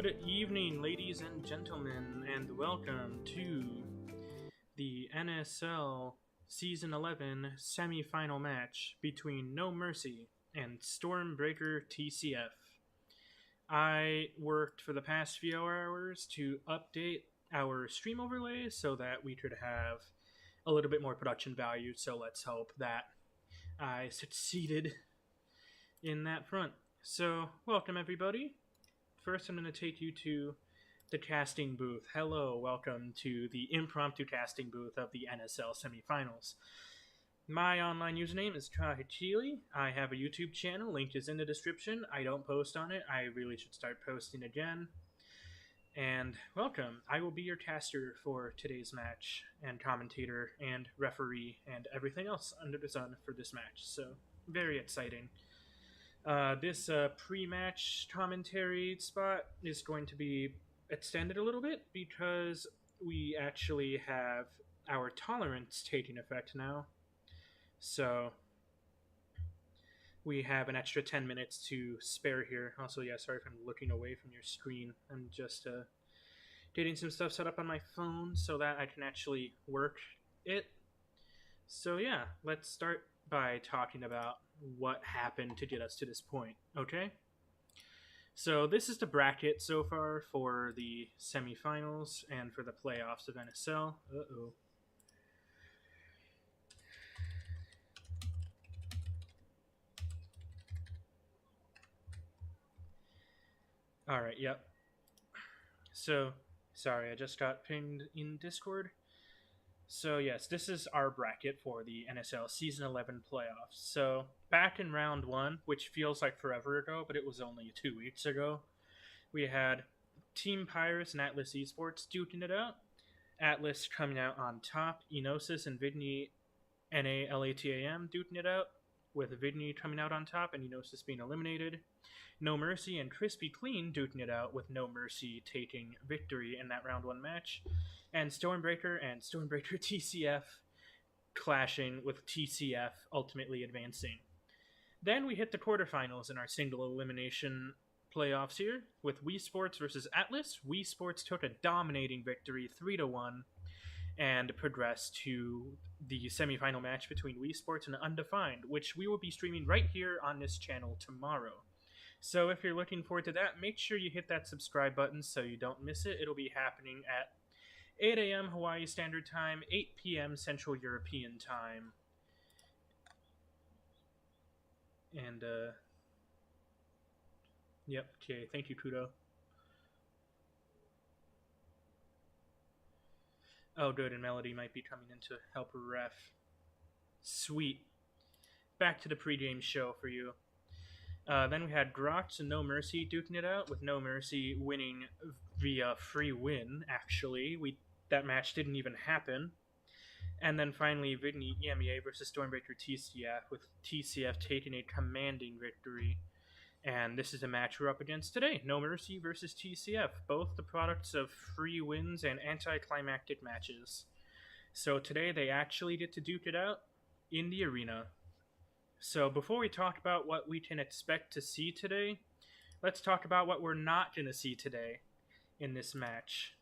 Good evening, ladies and gentlemen, and welcome to the NSL Season 11 semifinal match between NoMercy and Stormbreaker TCF. I worked for the past few hours to update our stream overlay so that we could have a little bit more production value, so let's hope that I succeeded in that front. So, welcome everybody. First, I'm going to take you to the casting booth. Hello, welcome to the impromptu casting booth of the NSL semifinals. My online username is Chili. I have a YouTube channel, link is in the description. I don't post on it. I really should start posting again. And welcome. I will be your caster for today's match, and commentator, and referee, and everything else under the sun for this match. So, very exciting. This pre-match commentary spot is going to be extended a little bit because we actually have our tolerance taking effect now. So we have an extra 10 minutes to spare here. Also, yeah, sorry if I'm looking away from your screen. I'm just getting some stuff set up on my phone so that I can actually work it. So yeah, let's start by talking about what happened to get us to this point, okay? So this is the bracket so far for the semifinals and for the playoffs of NSL. Uh-oh. Alright, yep. So, sorry, I just got pinged in Discord. So yes, this is our bracket for the NSL Season 11 playoffs. So back in round 1, which feels like forever ago, but it was only 2 weeks ago, we had Team Pirates and Atlas Esports duking it out. Atlas coming out on top, Enosis and Vidney NALATAM duking it out, with Vidney coming out on top and Enosis being eliminated. NoMercy and Crispy Clean duking it out, with NoMercy taking victory in that round 1 match. And Stormbreaker TCF clashing, with TCF ultimately advancing. Then we hit the quarterfinals in our single elimination playoffs here, with Wii Sports versus Atlas. Wii Sports took a dominating victory 3-1 and progressed to the semifinal match between Wii Sports and Undefined, which we will be streaming right here on this channel tomorrow. So if you're looking forward to that, make sure you hit that subscribe button so you don't miss it. It'll be happening at 8 a.m. Hawaii Standard Time, 8 p.m. Central European Time. And, yep, okay, thank you, Kudo. Oh, good, and Melody might be coming in to help ref. Sweet. Back to the pregame show for you. Then we had Grox and NoMercy duking it out, with NoMercy winning via free win, actually. That match didn't even happen. And then finally, Vidney EMEA versus Stormbreaker TCF, with TCF taking a commanding victory. And this is a match we're up against today. NoMercy versus TCF, both the products of free wins and anticlimactic matches. So today they actually get to duke it out in the arena. So before we talk about what we can expect to see today, let's talk about what we're not going to see today in this match.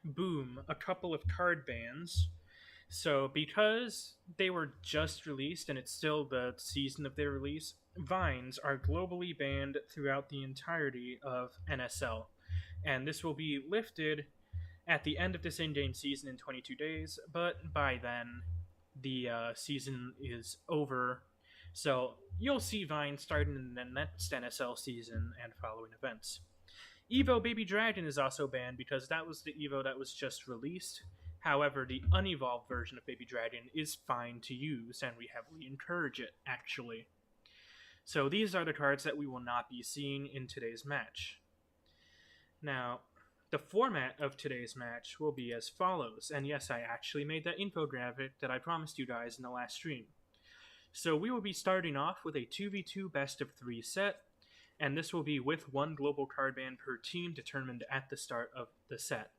Boom, a couple of card bans. So because they were just released and it's still the season of their release, vines are globally banned throughout the entirety of NSL. And this will be lifted at the end of this in-game season in 22 days, but by then the season is over. So you'll see vines starting in the next NSL season and following events. Evo Baby Dragon is also banned because that was the Evo that was just released. However, the unevolved version of Baby Dragon is fine to use, and we heavily encourage it, actually. So these are the cards that we will not be seeing in today's match. Now, the format of today's match will be as follows, and yes, I actually made that infographic that I promised you guys in the last stream. So we will be starting off with a 2v2 best of 3 set, and this will be with one global card ban per team determined at the start of the set.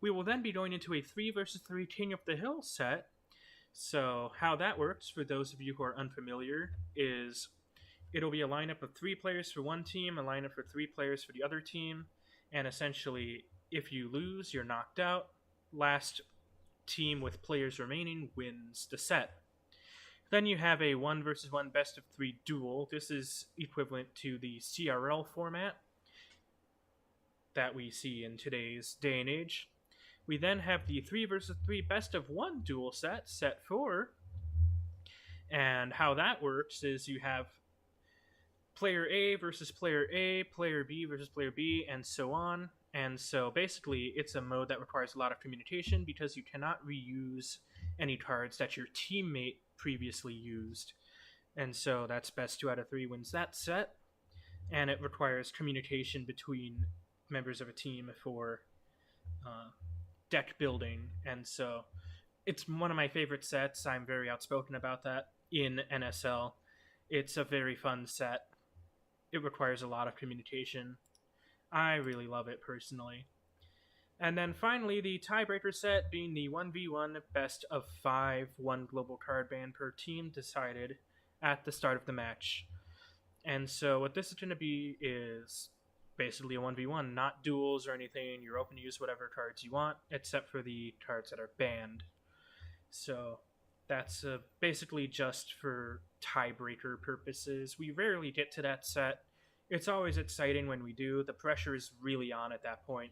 We will then be going into a 3 versus 3 King of the Hill set. So how that works, for those of you who are unfamiliar, is It'll be a lineup of 3 players for one team, a lineup for 3 players for the other team, and essentially, if you lose, you're knocked out. Last team with players remaining wins the set. Then you have a 1 versus 1 best of 3 duel. This is equivalent to the CRL format that we see in today's day and age. We then have the 3 versus 3 best of 1 duel set 4. And how that works is you have player A versus player A, player B versus player B, and so on. And so basically, it's a mode that requires a lot of communication because you cannot reuse any cards that your teammate previously used. And so that's best 2 out of 3 wins that set. And it requires communication between members of a team for deck building. And so it's one of my favorite sets. I'm very outspoken about that in NSL. It's a very fun set. It requires a lot of communication. I really love it personally. And then finally, the tiebreaker set being the 1v1 best of 5, 1 global card ban per team decided at the start of the match. And so what this is going to be is basically a 1v1, not duels or anything. You're open to use whatever cards you want, except for the cards that are banned. So that's basically just for tiebreaker purposes. We rarely get to that set. It's always exciting when we do. The pressure is really on at that point.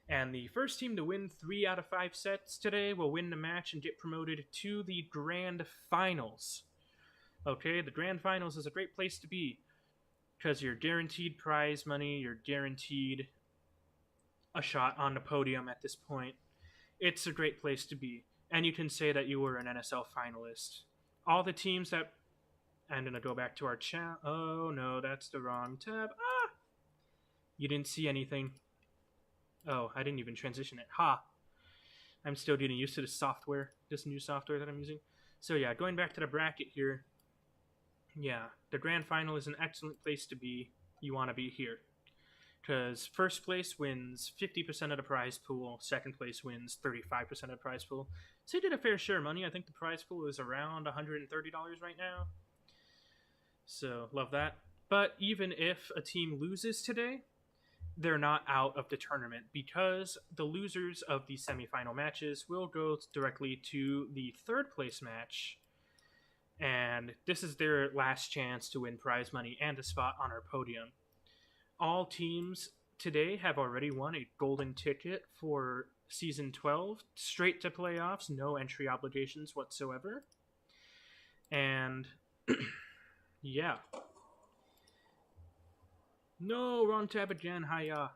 And the first team to win 3 out of 5 sets today will win the match and get promoted to the Grand Finals. Okay, the Grand Finals is a great place to be because you're guaranteed prize money, you're guaranteed a shot on the podium at this point. It's a great place to be. And you can say that you were an NSL finalist. All the teams that... I'm going to go back to our chat. Oh, no, that's the wrong tab. Ah! You didn't see anything. Oh, I didn't even transition it. Ha! I'm still getting used to this software, this new software that I'm using. So yeah, going back to the bracket here. Yeah, the Grand Final is an excellent place to be. You want to be here. Because first place wins 50% of the prize pool. Second place wins 35% of the prize pool. So you did a fair share of money. I think the prize pool is around $130 right now. So, love that. But even if a team loses today, they're not out of the tournament because the losers of the semifinal matches will go directly to the third place match. And this is their last chance to win prize money and a spot on our podium. All teams today have already won a golden ticket for Season 12, straight to playoffs, no entry obligations whatsoever. And... yeah. No, wrong tab again. Hiya.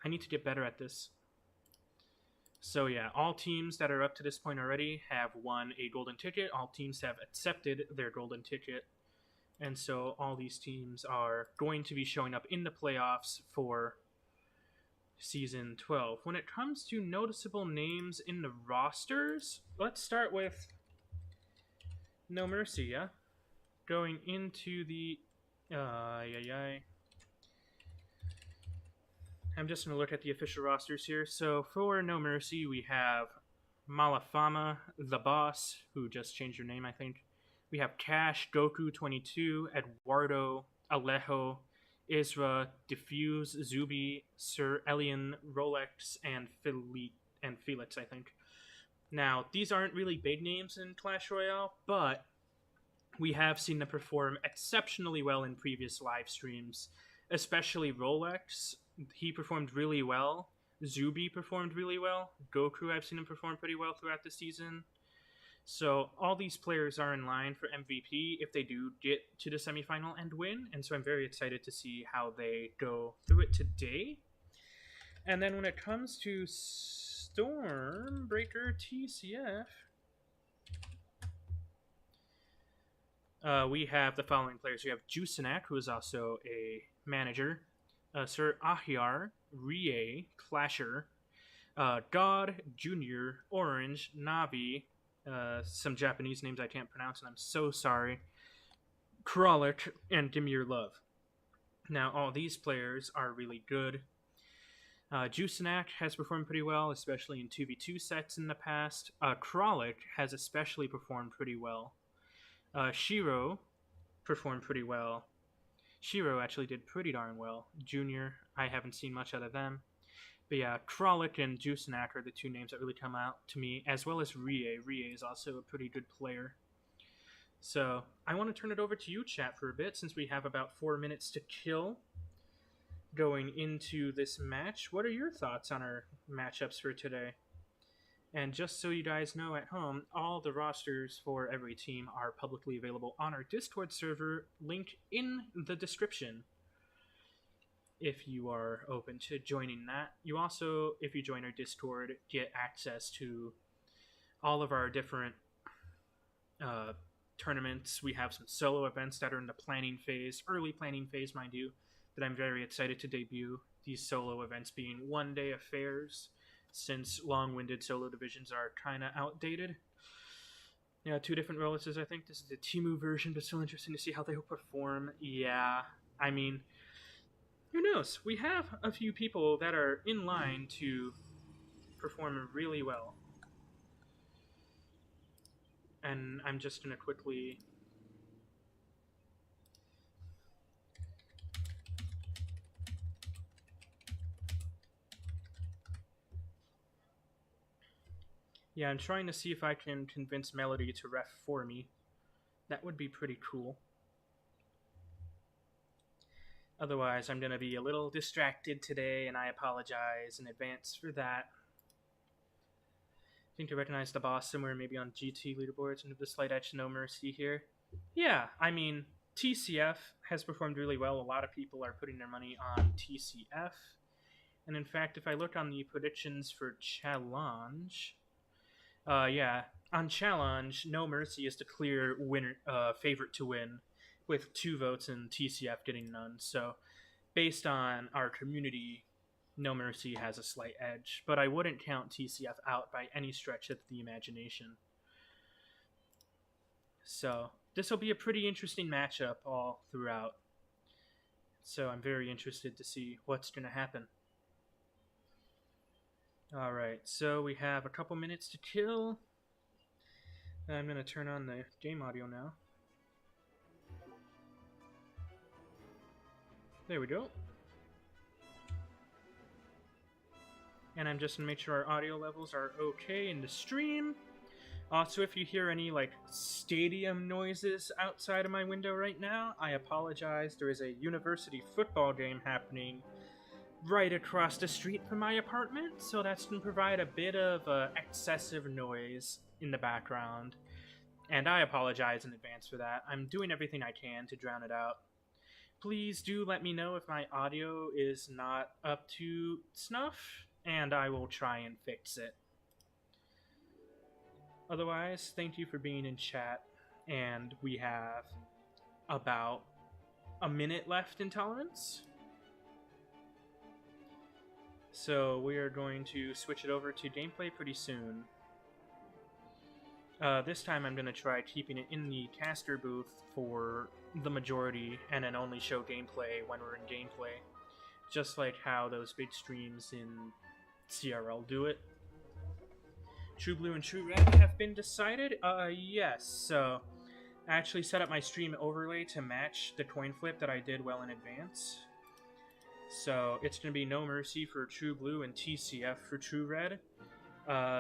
I need to get better at this. So yeah, all teams that are up to this point already have won a golden ticket. All teams have accepted their golden ticket. And so all these teams are going to be showing up in the playoffs for Season 12. When it comes to noticeable names in the rosters, let's start with NoMercy, yeah? Going into the... I'm just going to look at the official rosters here. So for NoMercy, we have Malafama, the boss, who just changed her name, I think. We have Cash, Goku22, Eduardo, Alejo, Isra, Diffuse, Zubi, Sir Elian, Rolex, and Felix, I think. Now, these aren't really big names in Clash Royale, but we have seen them perform exceptionally well in previous live streams, especially Rolex. He performed really well. Zubi performed really well. Goku, I've seen him perform pretty well throughout the season. So all these players are in line for MVP if they do get to the semifinal and win, and so I'm very excited to see how they go through it today. And then when it comes to Stormbreaker TCF, we have the following players. We have Jusinak, who is also a manager, Sir Ahyar, Rie, Clasher, God, Junior, Orange, Navi, some Japanese names I can't pronounce, and I'm so sorry, Kralik, and Dimir Love. Now, all these players are really good. Jusinak has performed pretty well, especially in 2v2 sets in the past. Kralik has especially performed pretty well. Shiro performed pretty well. Shiro actually did pretty darn well. Junior, I haven't seen much out of them. But yeah, Kralik and Juicenak are the two names that really come out to me, as well as Rie. Rie is also a pretty good player. So I want to turn it over to you, chat, for a bit, since we have about 4 minutes to kill going into this match. What are your thoughts on our matchups for today? And just so you guys know at home, all the rosters for every team are publicly available on our Discord server, link in the description, if you are open to joining that. You also, if you join our Discord, get access to all of our different tournaments. We have some solo events that are in the planning phase, early planning phase, mind you, that I'm very excited to debut. These solo events being one-day affairs, since long-winded solo divisions are kind of outdated. Yeah, 2 different releases, I think. This is the Temu version, but still interesting to see how they will perform. Yeah, I mean, who knows? We have a few people that are in line to perform really well. And I'm just going to quickly... Yeah, I'm trying to see if I can convince Melody to ref for me. That would be pretty cool. Otherwise, I'm going to be a little distracted today, and I apologize in advance for that. I think I recognize the boss somewhere, maybe on GT leaderboards, and the slight edge NoMercy here. Yeah, I mean, TCF has performed really well. A lot of people are putting their money on TCF. And in fact, if I look on the predictions for Challenge... yeah, on Challenge, NoMercy is the clear winner, favorite to win, with 2 votes and TCF getting none. So, based on our community, NoMercy has a slight edge, but I wouldn't count TCF out by any stretch of the imagination. So, this will be a pretty interesting matchup all throughout. So, I'm very interested to see what's going to happen. Alright, so we have a couple minutes to kill. I'm going to turn on the game audio now. There we go. And I'm just going to make sure our audio levels are okay in the stream. Also, if you hear any, like, stadium noises outside of my window right now, I apologize. There is a university football game happening right across the street from my apartment, so that's going to provide a bit of excessive noise in the background. And I apologize in advance for that. I'm doing everything I can to drown it out. Please do let me know if my audio is not up to snuff, and I will try and fix it. Otherwise, thank you for being in chat, and we have about a minute left in Tolerance. So we are going to switch it over to gameplay pretty soon. This time I'm going to try keeping it in the caster booth for the majority, and then only show gameplay when we're in gameplay. Just like how those big streams in CRL do it. True Blue and True Red have been decided? Yes. So I actually set up my stream overlay to match the coin flip that I did well in advance. So it's going to be NoMercy for True Blue and TCF for True Red.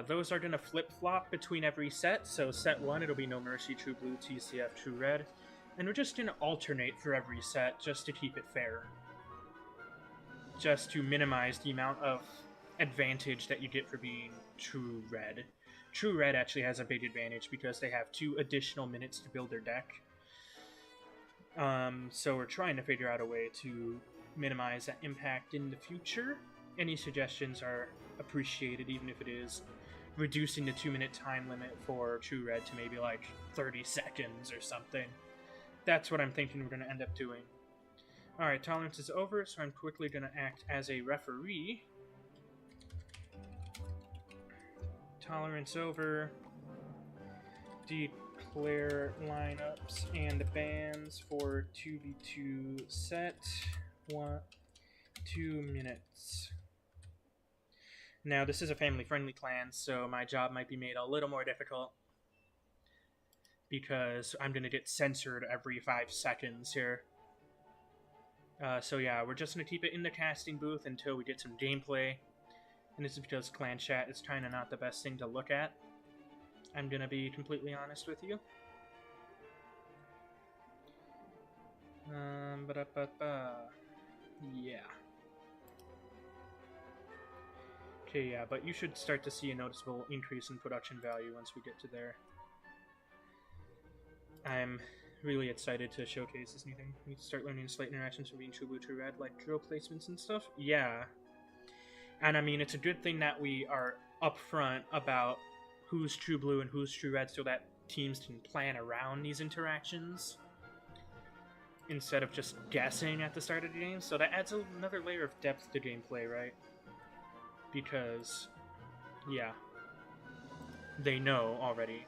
Those are going to flip-flop between every set. So set 1, it'll be NoMercy, True Blue, TCF, True Red. And we're just going to alternate for every set just to keep it fair. Just to minimize the amount of advantage that you get for being True Red. True Red actually has a big advantage because they have 2 additional minutes to build their deck. So we're trying to figure out a way to minimize that impact in the future. Any suggestions are appreciated, even if it is reducing the 2-minute time limit for True Red to maybe like 30 seconds or something. That's what I'm thinking we're going to end up doing. Alright, Tolerance is over, so I'm quickly going to act as a referee. Tolerance over. Declare lineups and bans for 2v2 set. 2 minutes. Now, this is a family-friendly clan, so my job might be made a little more difficult. because I'm going to get censored every 5 seconds here. So yeah, we're just going to keep it in the casting booth until we get some gameplay. And this is because clan chat is kind of not the best thing to look at. I'm going to be completely honest with you. Yeah. Okay, yeah, but you should start to see a noticeable increase in production value once we get to there. I'm really excited to showcase this new thing. We need to start learning slight interactions from being true blue, true red, like drill placements and stuff. Yeah. And I mean, it's a good thing that we are upfront about who's true blue and who's true red so that teams can plan around these interactions instead of just guessing at the start of the game. So that adds another layer of depth to gameplay, right? Because, yeah, they know already.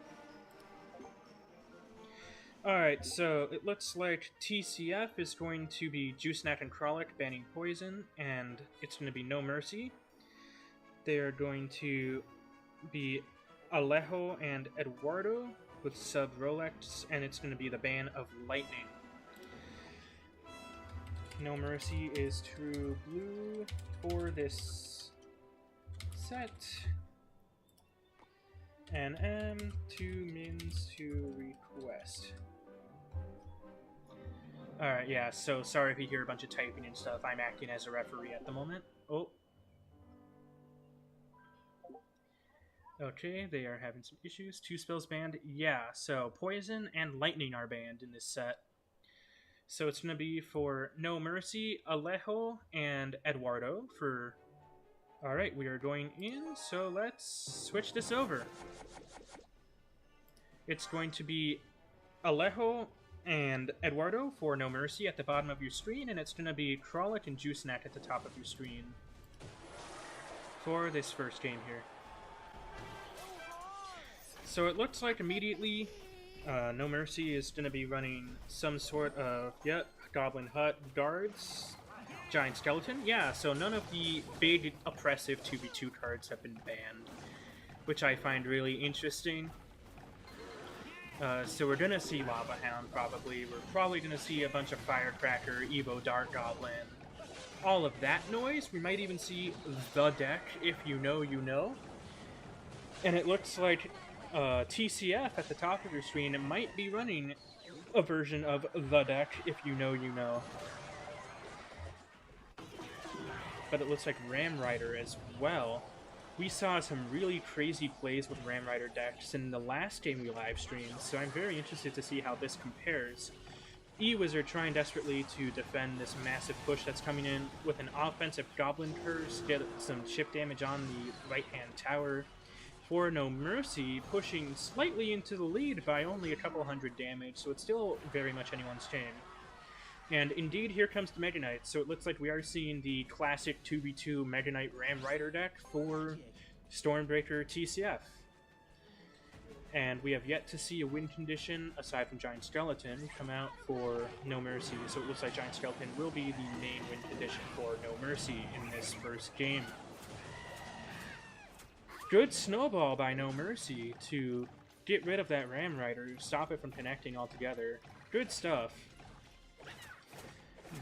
Alright, so it looks like TCF is going to be Juicenack and Kralik banning Poison, and it's going to be NoMercy. They are going to be Alejo and Eduardo with sub Rolex, and it's going to be the ban of Lightning. NoMercy is true blue for this set. And M to mins to request. Alright, yeah, so sorry if you hear a bunch of typing and stuff. I'm acting as a referee at the moment. Oh. Okay, they are having some issues. 2 spells banned. Yeah, so Poison and Lightning are banned in this set. So it's going to be for NoMercy, Alejo, and Eduardo for... Alright, we are going in, so let's switch this over. It's going to be Alejo and Eduardo for NoMercy at the bottom of your screen, and it's going to be Kralik and Juicenack at the top of your screen for this first game here. So it looks like immediately NoMercy is going to be running some sort of, Goblin Hut guards, Giant Skeleton. Yeah, so none of the big oppressive 2v2 cards have been banned, which I find really interesting. So we're going to see Lava Hound, probably. We're probably going to see a bunch of Firecracker, Evo Dark Goblin, all of that noise. We might even see the deck, if you know, you know. And it looks like TCF at the top of your screen might be running a version of the deck, if you know, you know. But it looks like Ram Rider as well. We saw some really crazy plays with Ram Rider decks in the last game we live streamed, so I'm very interested to see how this compares. E-Wizard trying desperately to defend this massive push that's coming in with an offensive Goblin Curse, get some chip damage on the right-hand tower. For NoMercy, pushing slightly into the lead by only a couple hundred damage, so it's still very much anyone's game. And indeed, here comes the Mega Knight, so it looks like we are seeing the classic 2v2 Mega Knight Ram Rider deck for Stormbreaker TCF. And we have yet to see a win condition, aside from Giant Skeleton, come out for NoMercy, so it looks like Giant Skeleton will be the main win condition for NoMercy in this first game. Good snowball by NoMercy to get rid of that Ram Rider, stop it from connecting altogether. Good stuff.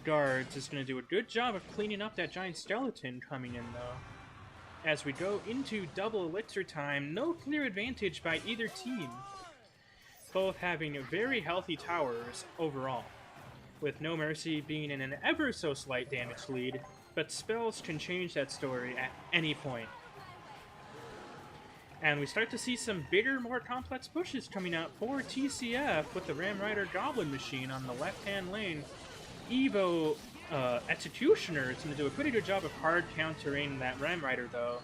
Guards is going to do a good job of cleaning up that Giant Skeleton coming in, though. As we go into double elixir time, no clear advantage by either team. Both having very healthy towers overall, with NoMercy being in an ever so slight damage lead, but spells can change that story at any point. And we start to see some bigger, more complex pushes coming out for TCF with the Ram Rider Goblin Machine on the left-hand lane. Evo Executioner is going to do a pretty good job of hard countering that Ram Rider, though.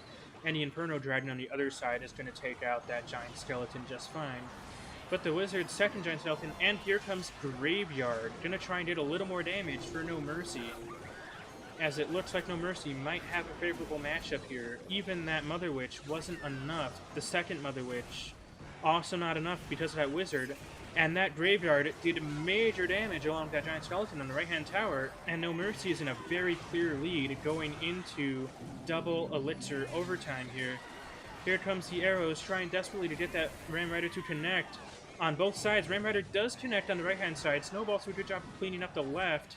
And the Inferno Dragon on the other side is going to take out that Giant Skeleton just fine. But the Wizard's second Giant Skeleton, and here comes Graveyard, going to try and get a little more damage for NoMercy. As it looks like NoMercy might have a favorable matchup here. Even that Mother Witch wasn't enough. The second Mother Witch, also not enough because of that Wizard. And that Graveyard did major damage along with that Giant Skeleton on the right-hand tower, and NoMercy is in a very clear lead going into double elixir overtime here. Here comes the arrows, trying desperately to get that Ram Rider to connect. on both sides. Ram Rider does connect on the right-hand side. Snowball's doing a good job of cleaning up the left.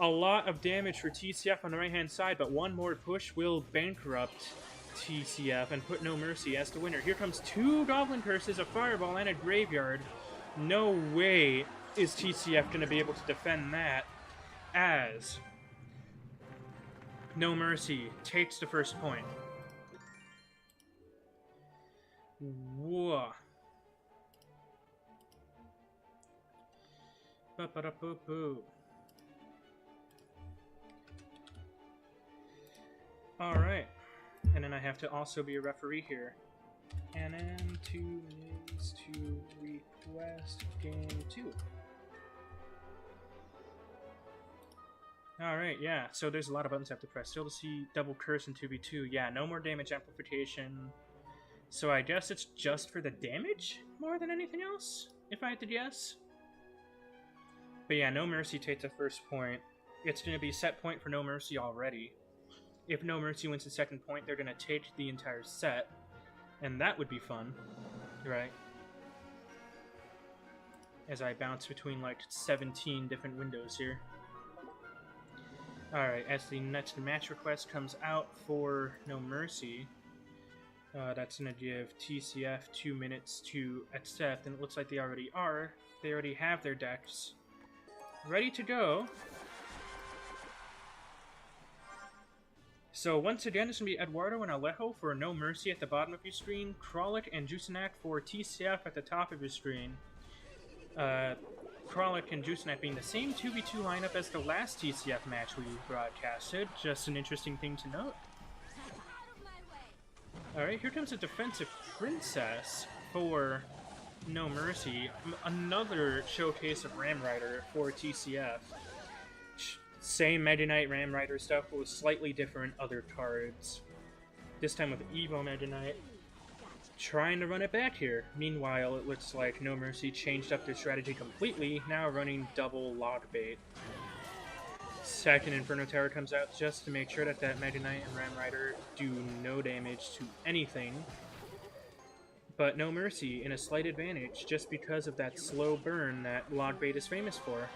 A lot of damage for TCF on the right-hand side, but one more push will bankrupt TCF and put NoMercy as the winner. Here comes 2 Goblin Curses, a Fireball, and a Graveyard. No way is TCF going to be able to defend that, as NoMercy takes the first point. Whoa. Ba-ba-da-boo-boo. Alright. And then I have to also be a referee here. And then 2 minutes to request game 2. Alright, yeah. So there's a lot of buttons I have to press. Still to see double curse in 2v2. Yeah, no more damage amplification. So I guess it's just for the damage more than anything else, if I had to guess. But yeah, NoMercy takes the first point. It's going to be set point for NoMercy already. If NoMercy wins the second point, they're going to take the entire set. And that would be fun, right? As I bounce between like 17 different windows here. Alright, as the next match request comes out for NoMercy, that's going to give TCF 2 minutes to accept, and it looks like they already are. They already have their decks ready to go. So once again, it's going to be Eduardo and Alejo for NoMercy at the bottom of your screen, Kralik and Juicenak for TCF at the top of your screen. Kralik and Juicenak being the same 2v2 lineup as the last TCF match we broadcasted. Just an interesting thing to note. Alright, here comes a defensive princess for NoMercy. Another showcase of Ram Rider for TCF. Same Meta Knight Ram Rider stuff, but with slightly different other cards. This time with Evo Meta Knight. Trying to run it back here. Meanwhile, it looks like NoMercy changed up their strategy completely, now running double log bait. Second Inferno Tower comes out just to make sure that Meta Knight and Ram Rider do no damage to anything. But NoMercy in a slight advantage just because of that slow burn that log bait is famous for.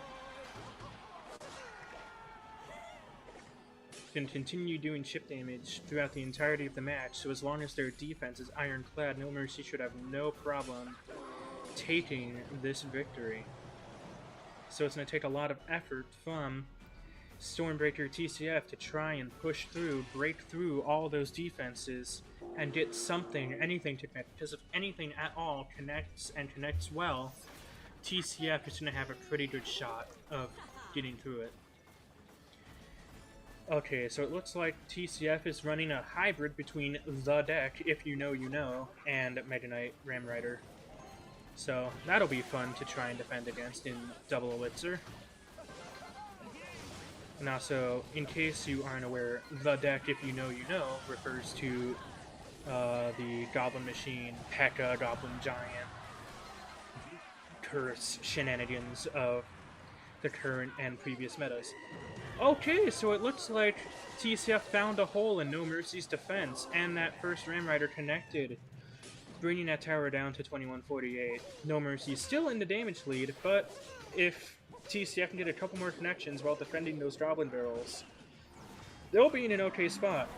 Can continue doing chip damage throughout the entirety of the match, so as long as their defense is ironclad, NoMercy should have no problem taking this victory. So it's going to take a lot of effort from Stormbreaker TCF to try and push through, break through all those defenses, and get something, anything to connect. Because if anything at all connects and connects well, TCF is going to have a pretty good shot of getting through it. Okay, so it looks like TCF is running a hybrid between the deck, if you know you know, and Meta Knight Ram Rider. So that'll be fun to try and defend against in Double Elixir. And also, in case you aren't aware, the deck, if you know you know, refers to the Goblin Machine, P.E.K.K.A, Goblin Giant, curse shenanigans of the current and previous metas. Okay, so it looks like TCF found a hole in NoMercy's defense, and that first Ram Rider connected, bringing that tower down to 2148. NoMercy still in the damage lead, but if TCF can get a couple more connections while defending those Goblin Barrels, they'll be in an okay spot.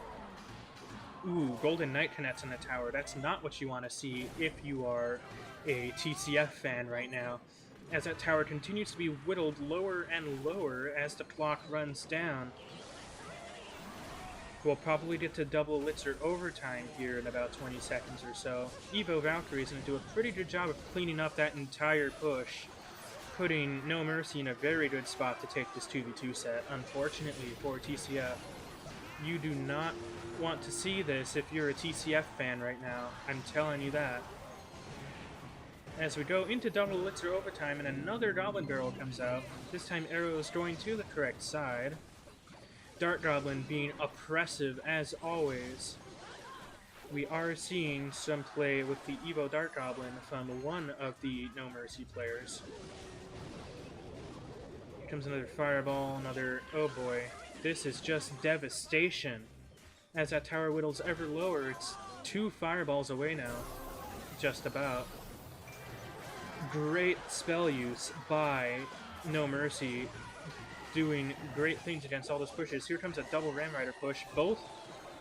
Ooh, Golden Knight connects on the tower. That's not what you want to see if you are a TCF fan right now, as that tower continues to be whittled lower and lower as the clock runs down. We'll probably get to Double Elixir overtime here in about 20 seconds or so. Evo Valkyrie is going to do a pretty good job of cleaning up that entire push, putting NoMercy in a very good spot to take this 2v2 set. Unfortunately for TCF, you do not want to see this if you're a TCF fan right now. I'm telling you that. As we go into Double Elixir overtime and another Goblin Barrel comes out, this time arrows going to the correct side. Dart Goblin being oppressive as always. We are seeing some play with the Evo Dart Goblin from one of the NoMercy players. Here comes another Fireball, another... oh boy. This is just devastation. As that tower whittles ever lower, it's 2 Fireballs away now. Just about. Great spell use by NoMercy, doing great things against all those pushes. Here comes a double Ram Rider push. Both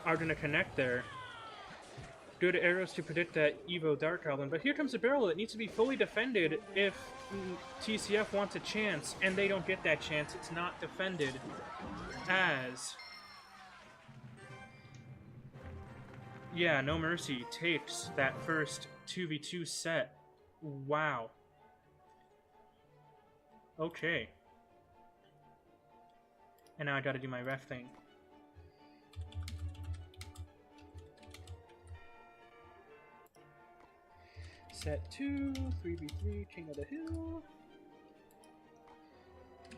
are going to connect there. Good arrows to predict that Evo Dark Goblin, but here comes a barrel that needs to be fully defended if TCF wants a chance, and they don't get that chance. It's not defended as... Yeah, NoMercy takes that first 2v2 set. Wow. Okay. And now I gotta do my ref thing. Set 2, 3v3, King of the Hill.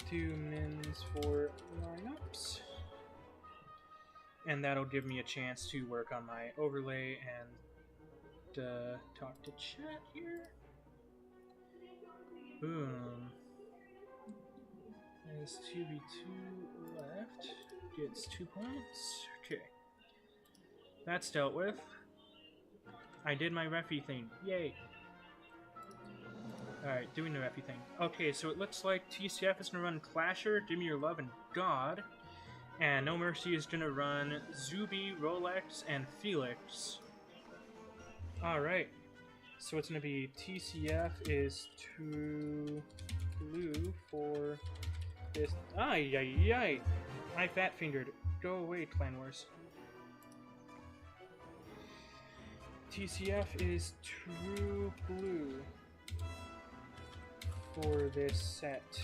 2 mins for lineups. And that'll give me a chance to work on my overlay and talk to chat here. Boom. There's 2v2 left. Gets 2 points. Okay. That's dealt with. I did my refy thing. Yay. Alright, doing the refy thing. Okay, so it looks like TCF is going to run Clasher, Give Me Your Love, and God. And NoMercy is going to run Zuby, Rolex, and Felix. Alright. So it's going to be TCF is 2 blue for this. Ay, ay, ay. I fat fingered. Go away, Clan Wars. TCF is 2 blue for this set.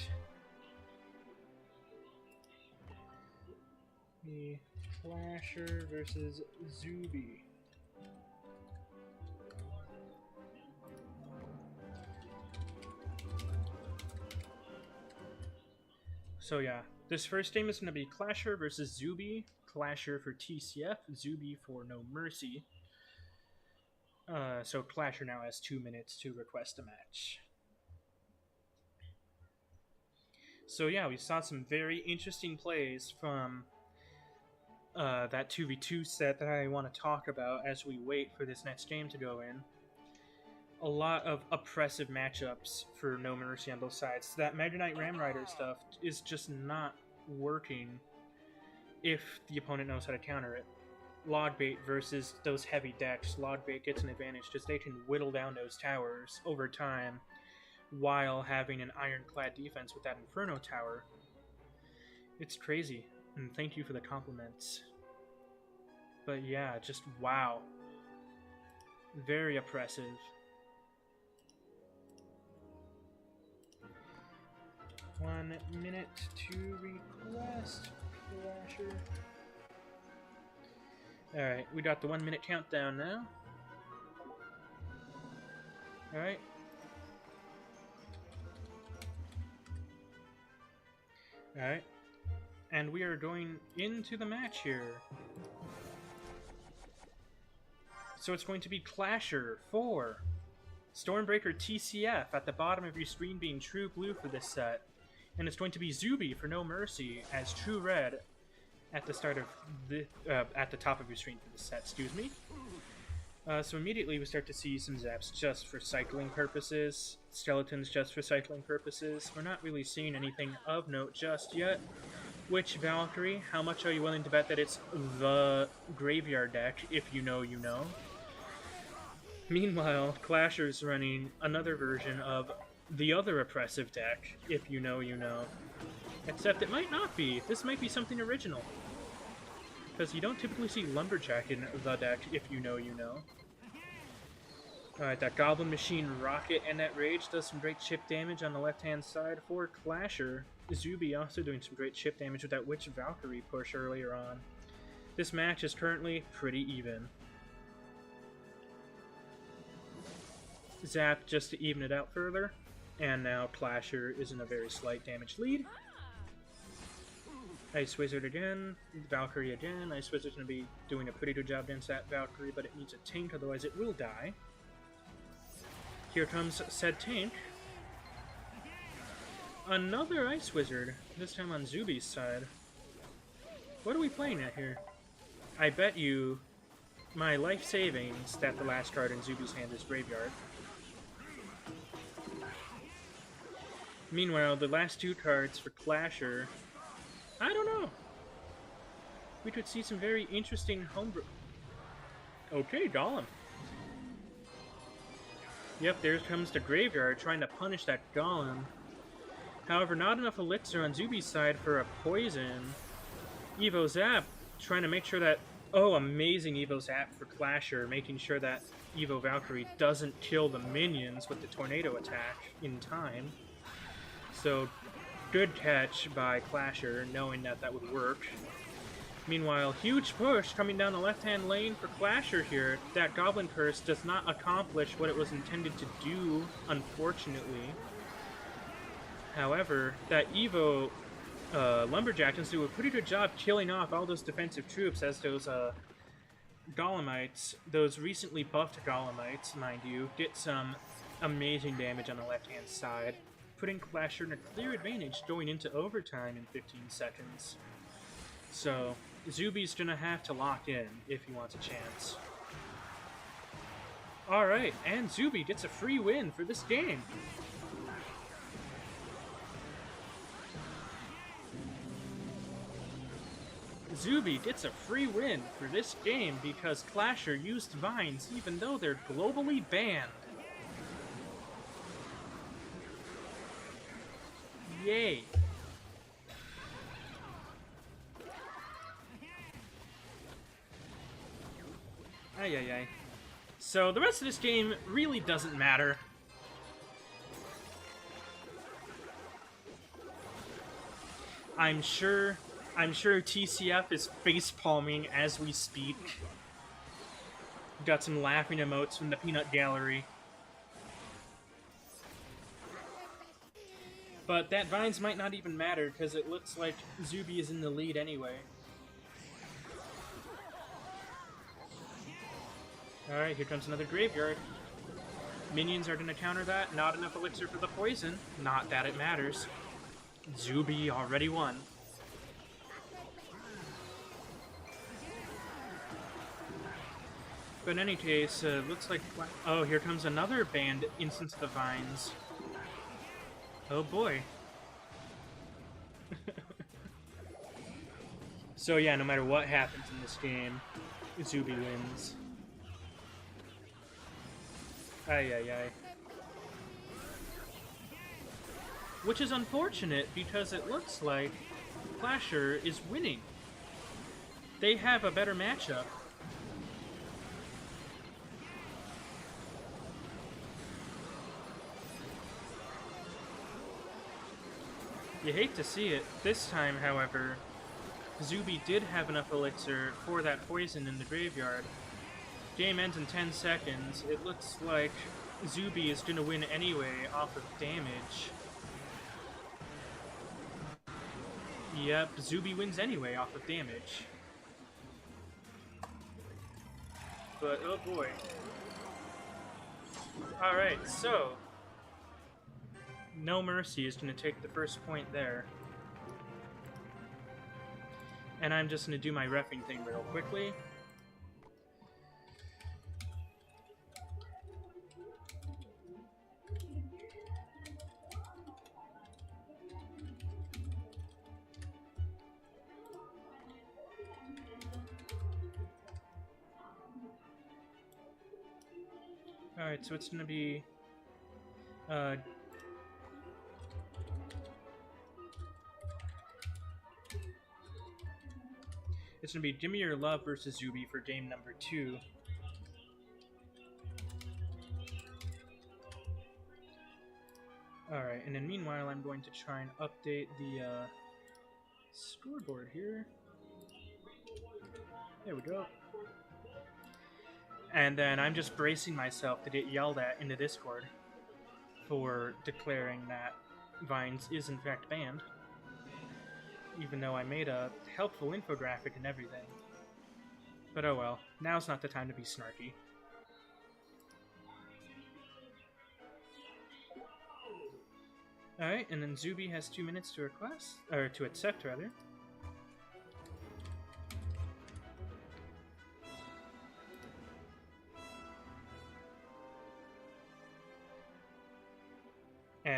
The Clasher versus Zuby. So yeah, this first game is going to be Clasher versus Zuby. Clasher for TCF, Zuby for NoMercy. So Clasher now has 2 minutes to request a match. So yeah, we saw some very interesting plays from that 2v2 set that I want to talk about as we wait for this next game to go in. A lot of oppressive matchups for NoMercy on both sides. That Mega Knight Ram Rider stuff is just not working if the opponent knows how to counter it. Logbait versus those heavy decks. Logbait gets an advantage because they can whittle down those towers over time while having an ironclad defense with that Inferno tower. It's crazy, and thank you for the compliments. But yeah, just wow. Very oppressive. One minute to request Clasher. Alright, we got the 1 minute countdown now. Alright. Alright. And we are going into the match here. So it's going to be Clasher for Stormbreaker TCF at the bottom of your screen being true blue for this set. And it's going to be Zuby for NoMercy as true red at the start of the at the top of your screen for this set, excuse me. So immediately we start to see some zaps just for cycling purposes, skeletons just for cycling purposes. We're not really seeing anything of note just yet. Which Valkyrie? How much are you willing to bet that it's the graveyard deck? If you know, you know. Meanwhile, Clasher's running another version of the other oppressive deck. If you know, you know. Except it might not be. This might be something original. Because you don't typically see Lumberjack in the deck, if you know, you know. Alright, that Goblin Machine Rocket and that Rage does some great chip damage on the left-hand side for Clasher. Zuby also doing some great chip damage with that Witch Valkyrie push earlier on. This match is currently pretty even. Zap just to even it out further. And now Clasher is in a very slight damage lead. Ice Wizard again, Valkyrie again. Ice Wizard's going to be doing a pretty good job against that Valkyrie, but it needs a tank, otherwise it will die. Here comes said tank. Another Ice Wizard, this time on Zuby's side. What are we playing at here? I bet you my life savings that the last card in Zuby's hand is Graveyard. Meanwhile, the last two cards for Clasher, I don't know. We could see some very interesting homebrew. Okay, Golem. Yep, there comes the Graveyard trying to punish that Golem. However, not enough Elixir on Zuby's side for a poison. Evo Zap trying to make sure that... Oh, amazing Evo Zap for Clasher, making sure that Evo Valkyrie doesn't kill the minions with the Tornado attack in time. So, good catch by Clasher, knowing that that would work. Meanwhile, huge push coming down the left-hand lane for Clasher here. That Goblin Curse does not accomplish what it was intended to do, unfortunately. However, that Evo Lumberjack does do a pretty good job killing off all those defensive troops as those Golemites, those recently buffed Golemites, mind you, get some amazing damage on the left-hand side, putting Clasher in a clear advantage going into overtime in 15 seconds. So, Zuby's gonna have to lock in if he wants a chance. Alright, and Zuby gets a free win for this game. Zuby gets a free win for this game because Clasher used Vines even though they're globally banned. Yay. Ay, ay, ay. So the rest of this game really doesn't matter. I'm sure TCF is facepalming as we speak. Got some laughing emotes from the Peanut Gallery. But that Vines might not even matter, because it looks like Zuby is in the lead anyway. Alright, here comes another Graveyard. Minions are going to counter that. Not enough Elixir for the poison. Not that it matters. Zuby already won. But in any case, looks like... Oh, here comes another banned instance of the Vines. Oh boy. So yeah, no matter what happens in this game, Zuby wins. Ay, ay, ay. Which is unfortunate, because it looks like Clasher is winning. They have a better matchup. You hate to see it. This time, however, Zuby did have enough Elixir for that poison in the graveyard. Game ends in 10 seconds. It looks like Zuby is going to win anyway off of damage. Yep, Zuby wins anyway off of damage. But, oh boy. Alright, so... NoMercy is going to take the first point there. And I'm just going to do my reffing thing real quickly. Alright, so it's going to be... It's going to be Gimme Your Love versus Zuby for game number 2. Alright, and then meanwhile I'm going to try and update the scoreboard here. There we go. And then I'm just bracing myself to get yelled at in the Discord for declaring that Vines is in fact banned. Even though I made a helpful infographic and everything. But oh well, now's not the time to be snarky. Alright, and then Zuby has 2 minutes to request, or to accept rather.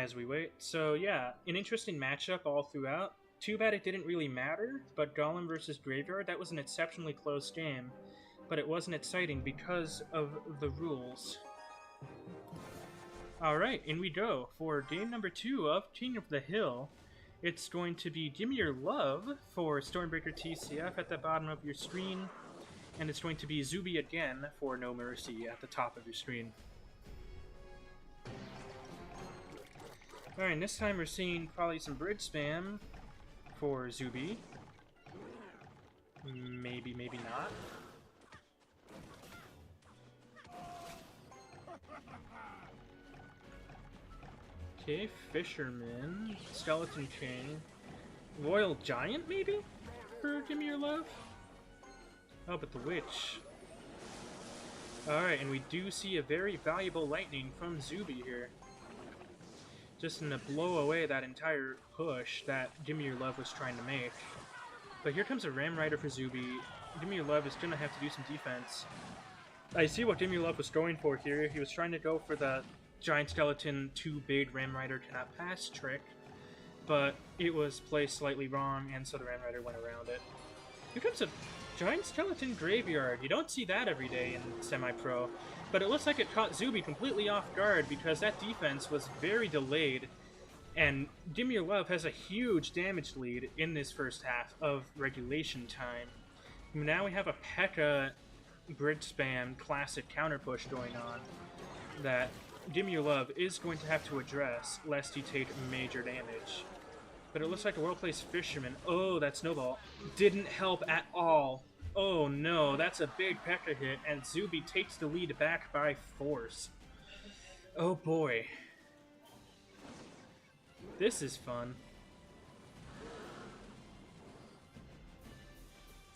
as we wait. So yeah, an interesting matchup all throughout. Too bad it didn't really matter, but Golem versus Graveyard, that was an exceptionally close game. But it wasn't exciting because of the rules. Alright, in we go for game number 2 of King of the Hill. It's going to be Gimme Your Love for Stormbreaker TCF at the bottom of your screen. And it's going to be Zuby again for NoMercy at the top of your screen. Alright, and this time we're seeing probably some bridge spam for Zuby. Maybe, maybe not. Okay, Fisherman, Skeleton King, Royal Giant maybe for Gimme Your Love? Oh, but the Witch. Alright, and we do see a very valuable lightning from Zuby here. Just gonna blow away that entire push that Gimme Your Love was trying to make. But here comes a Ram Rider for Zuby. Gimme Your Love is gonna have to do some defense. I see what Gimme Your Love was going for here. He was trying to go for the Giant Skeleton, too big Ram Rider cannot pass trick, but it was placed slightly wrong, and so the Ram Rider went around it. Here comes a Giant Skeleton Graveyard. You don't see that every day in Semi-Pro, but it looks like it caught Zuby completely off guard because that defense was very delayed, and Gimme Your Love has a huge damage lead in this first half of regulation time. Now we have a P.E.K.K.A. Bridge Spam classic counter push going on that Gimme Your Love is going to have to address lest he take major damage. But it looks like a well-placed Fisherman. Oh, that Snowball didn't help at all. Oh no, that's a big P.E.K.K.A. hit, and Zuby takes the lead back by force. Oh boy. This is fun.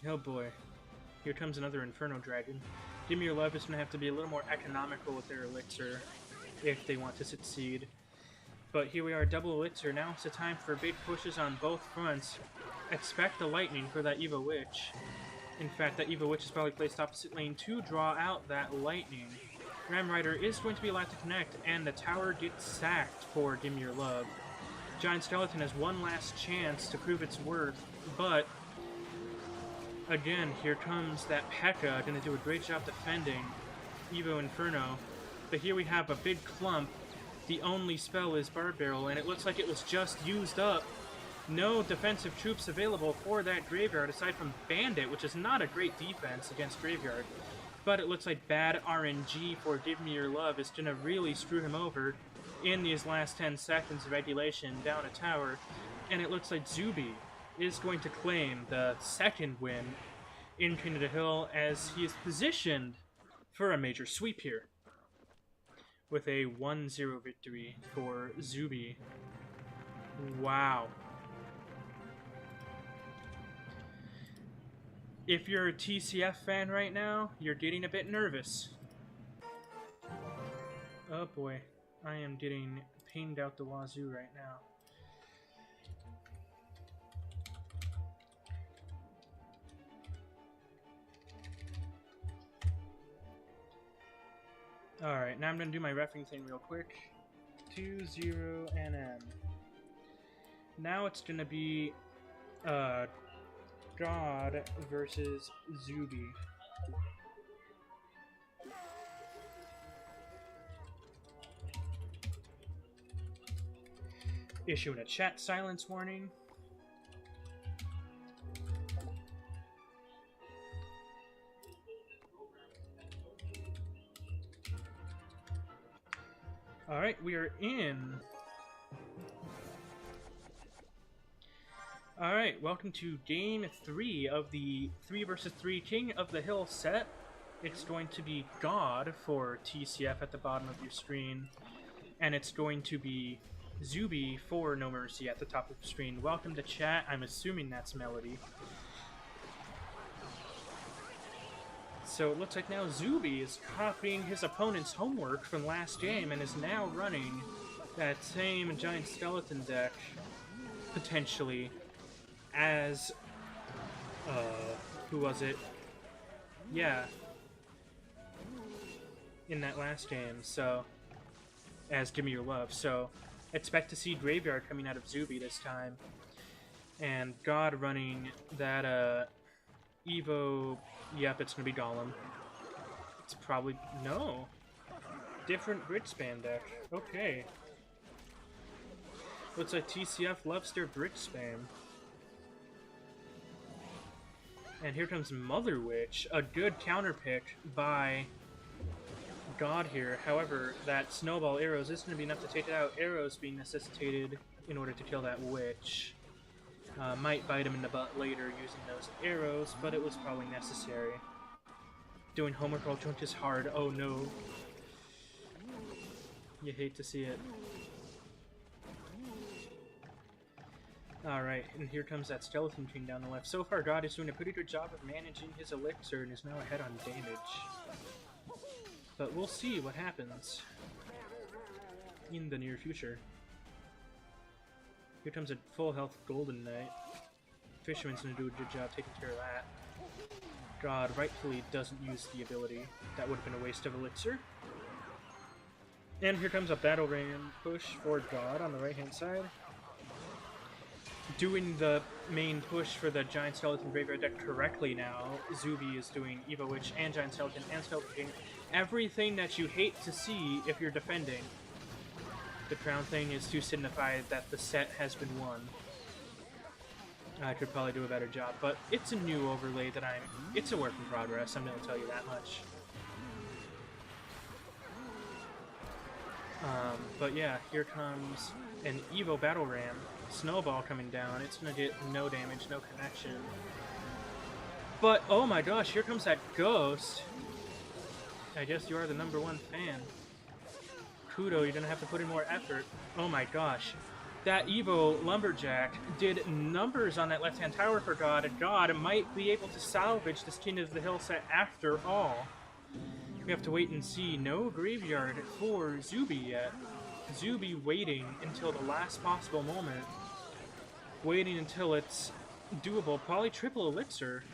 Oh boy. Here comes another Inferno Dragon. Gimme Your Love is going to have to be a little more economical with their Elixir if they want to succeed. But here we are, double Elixir. Now it's the time for big pushes on both fronts. Expect the lightning for that Eva Witch. In fact, that Eva Witch is probably placed opposite lane to draw out that lightning. Ram Rider is going to be allowed to connect, and the tower gets sacked for Gimme Your Love. Giant Skeleton has one last chance to prove its worth, but again, here comes that P.E.K.K.A. going to do a great job defending Evo Inferno. But here we have a big clump. The only spell is Barb Barrel, and it looks like it was just used up. No defensive troops available for that Graveyard aside from Bandit, which is not a great defense against Graveyard. But it looks like bad RNG for Give Me Your Love is going to really screw him over in these last 10 seconds of regulation down a tower. And it looks like Zuby is going to claim the second win in King of the Hill as he is positioned for a major sweep here with a 1-0 victory for Zuby. Wow. If you're a TCF fan right now, you're getting a bit nervous. Oh boy, I am getting pinged out the wazoo right now. Alright, now I'm going to do my reffing thing real quick. 2-0 NM. Now it's going to be God versus Zuby. Issuing a chat silence warning. Alright, we are in. Alright, welcome to Game 3 of the 3 vs 3 King of the Hill set. It's going to be God for TCF at the bottom of your screen, and it's going to be Zuby for NoMercy at the top of the screen. Welcome to chat, I'm assuming that's Melody. So it looks like now Zuby is copying his opponent's homework from last game and is now running that same Giant Skeleton deck, potentially, as, who was it? Yeah, in that last game, so, as Gimme Your Love. So, Expect to see Graveyard coming out of Zuby this time. And God running that Evo. Yep, it's gonna be Golem. It's probably no. Different grid span deck. Okay. Looks like TCF loves their grid spam. And here comes Mother Witch, a good counter pick by God here. However, that Snowball Arrows isn't going to be enough to take it out. Arrows being necessitated in order to kill that Witch. Might bite him in the butt later using those arrows, but it was probably necessary. Doing homework while drunk is hard. Oh no. You hate to see it. Alright, and here comes that Skeleton King down the left. So far, God is doing a pretty good job of managing his elixir and is now ahead on damage. But we'll see what happens in the near future. Here comes a full health Golden Knight. Fisherman's gonna do a good job taking care of that. God rightfully doesn't use the ability. That would have been a waste of elixir. And here comes a Battle Ram push for God on the right-hand side. Doing the main push for the Giant Skeleton Graveyard deck correctly now. Zuby is doing Evo Witch and Giant Skeleton and Skeleton King. Everything that you hate to see if you're defending. The crown thing is to signify that the set has been won. I could probably do a better job, but it's a new overlay that it's a work in progress, I'm going to tell you that much. But yeah, here comes an Evo Battle Ram. Snowball coming down. It's going to get no damage, no connection. But, oh my gosh, here comes that Ghost. I guess you are the #1 fan. Kudo, you're going to have to put in more effort. Oh my gosh. That Evo Lumberjack did numbers on that left-hand tower for God, and God might be able to salvage this King of the Hill set after all. We have to wait and see. No graveyard for Zuby yet. Zuby waiting until the last possible moment. Waiting until it's doable. Probably triple elixir.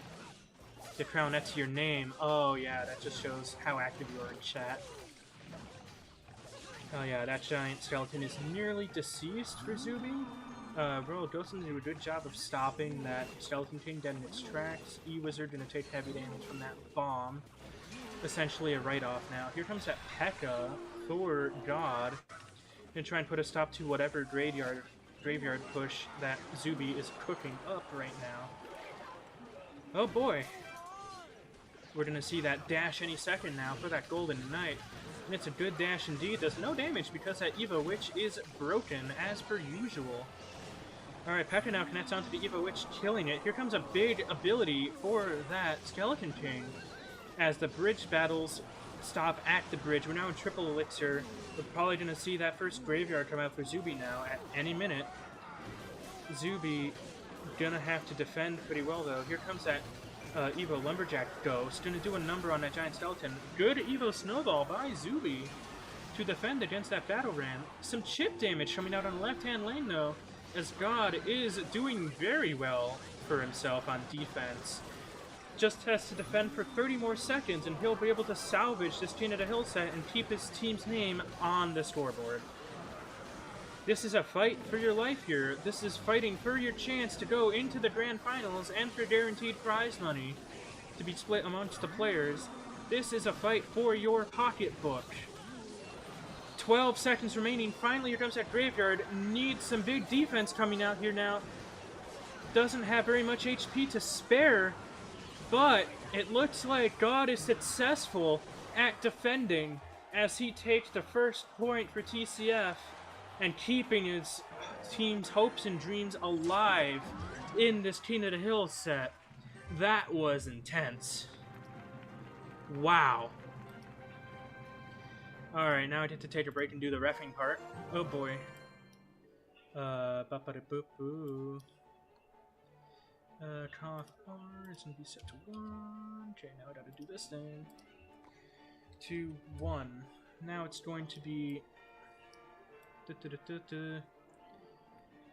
The crown next to your name. Oh yeah, that just shows how active you are in chat. Oh yeah, that giant skeleton is nearly deceased for Zuby. Bro, Ghostin did a good job of stopping that Skeleton King dead in its tracks. E-Wizard gonna take heavy damage from that bomb. Essentially a write-off now. Here comes that P.E.K.K.A. for God. Gonna try and put a stop to whatever graveyard push that Zuby is cooking up right now. Oh boy. We're gonna see that dash any second now for that Golden Knight. And it's a good dash indeed. Does no damage because that Evo Witch is broken as per usual. Alright, P.E.K.K.A. now connects onto the Evo Witch, killing it. Here comes a big ability for that Skeleton King. As the bridge battles stop at the bridge, we're now in triple elixir. We're probably going to see that first graveyard come out for Zuby now at any minute. Zuby gonna have to defend pretty well though. Here comes that Evo Lumberjack Ghost. Gonna do a number on that Giant Skeleton. Good Evo Snowball by Zuby to defend against that Battle Ram. Some chip damage coming out on the left-hand lane though, as God is doing very well for himself on defense. Just has to defend for 30 more seconds and he'll be able to salvage this King of the Hill set and keep his team's name on the scoreboard. This is a fight for your life here. This is fighting for your chance to go into the grand finals and for guaranteed prize money to be split amongst the players. This is a fight for your pocketbook. 12 seconds remaining. Finally, here comes that graveyard. Needs some big defense coming out here now. Doesn't have very much HP to spare. But it looks like God is successful at defending as he takes the first point for TCF and keeping his team's hopes and dreams alive in this King of the Hill set. That was intense. Wow. Alright, now I get to take a break and do the reffing part. Oh boy. Ba-ba-da-boo-boo. Cough R is going to be set to 1. Okay, now I gotta do this thing. 2, 1. Now it's going to be...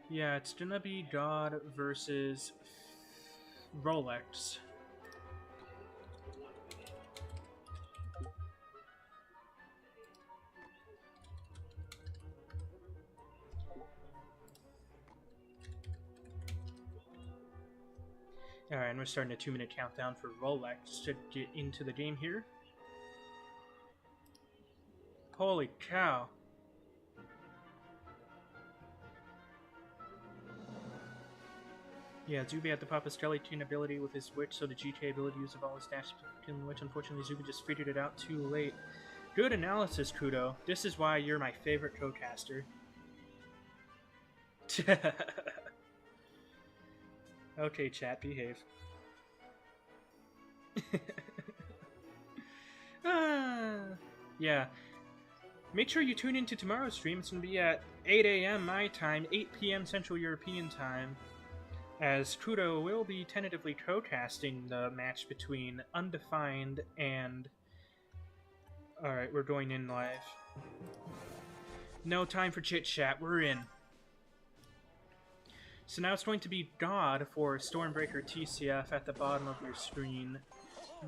Yeah, it's gonna be God versus Rolex. Alright, and we're starting a 2-minute countdown for Rolex to get into the game here. Holy cow. Yeah, Zuby had the Papa Skeleton ability with his Witch, so the GTA ability used of all his dashes to kill the Witch. Unfortunately, Zuby just figured it out too late. Good analysis, Kudo. This is why you're my favorite co-caster. Okay, chat, behave. Yeah. Make sure you tune into tomorrow's stream. It's going to be at 8 a.m. my time, 8 p.m. Central European time, as Kudo will be tentatively co-casting the match between Undefined and... Alright, we're going in live. No time for chit-chat, we're in. So now it's going to be God for Stormbreaker TCF at the bottom of your screen.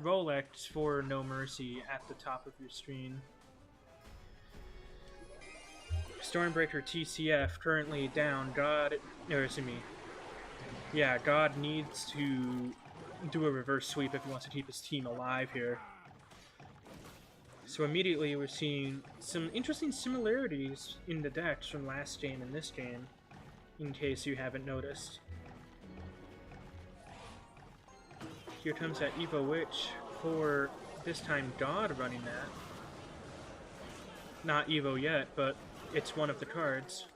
Rolex for NoMercy at the top of your screen. Stormbreaker TCF currently down. God needs to do a reverse sweep if he wants to keep his team alive here. So immediately we're seeing some interesting similarities in the decks from last game and this game, in case you haven't noticed. Here comes that Evo Witch for, this time, God running that. Not Evo yet, but it's one of the cards.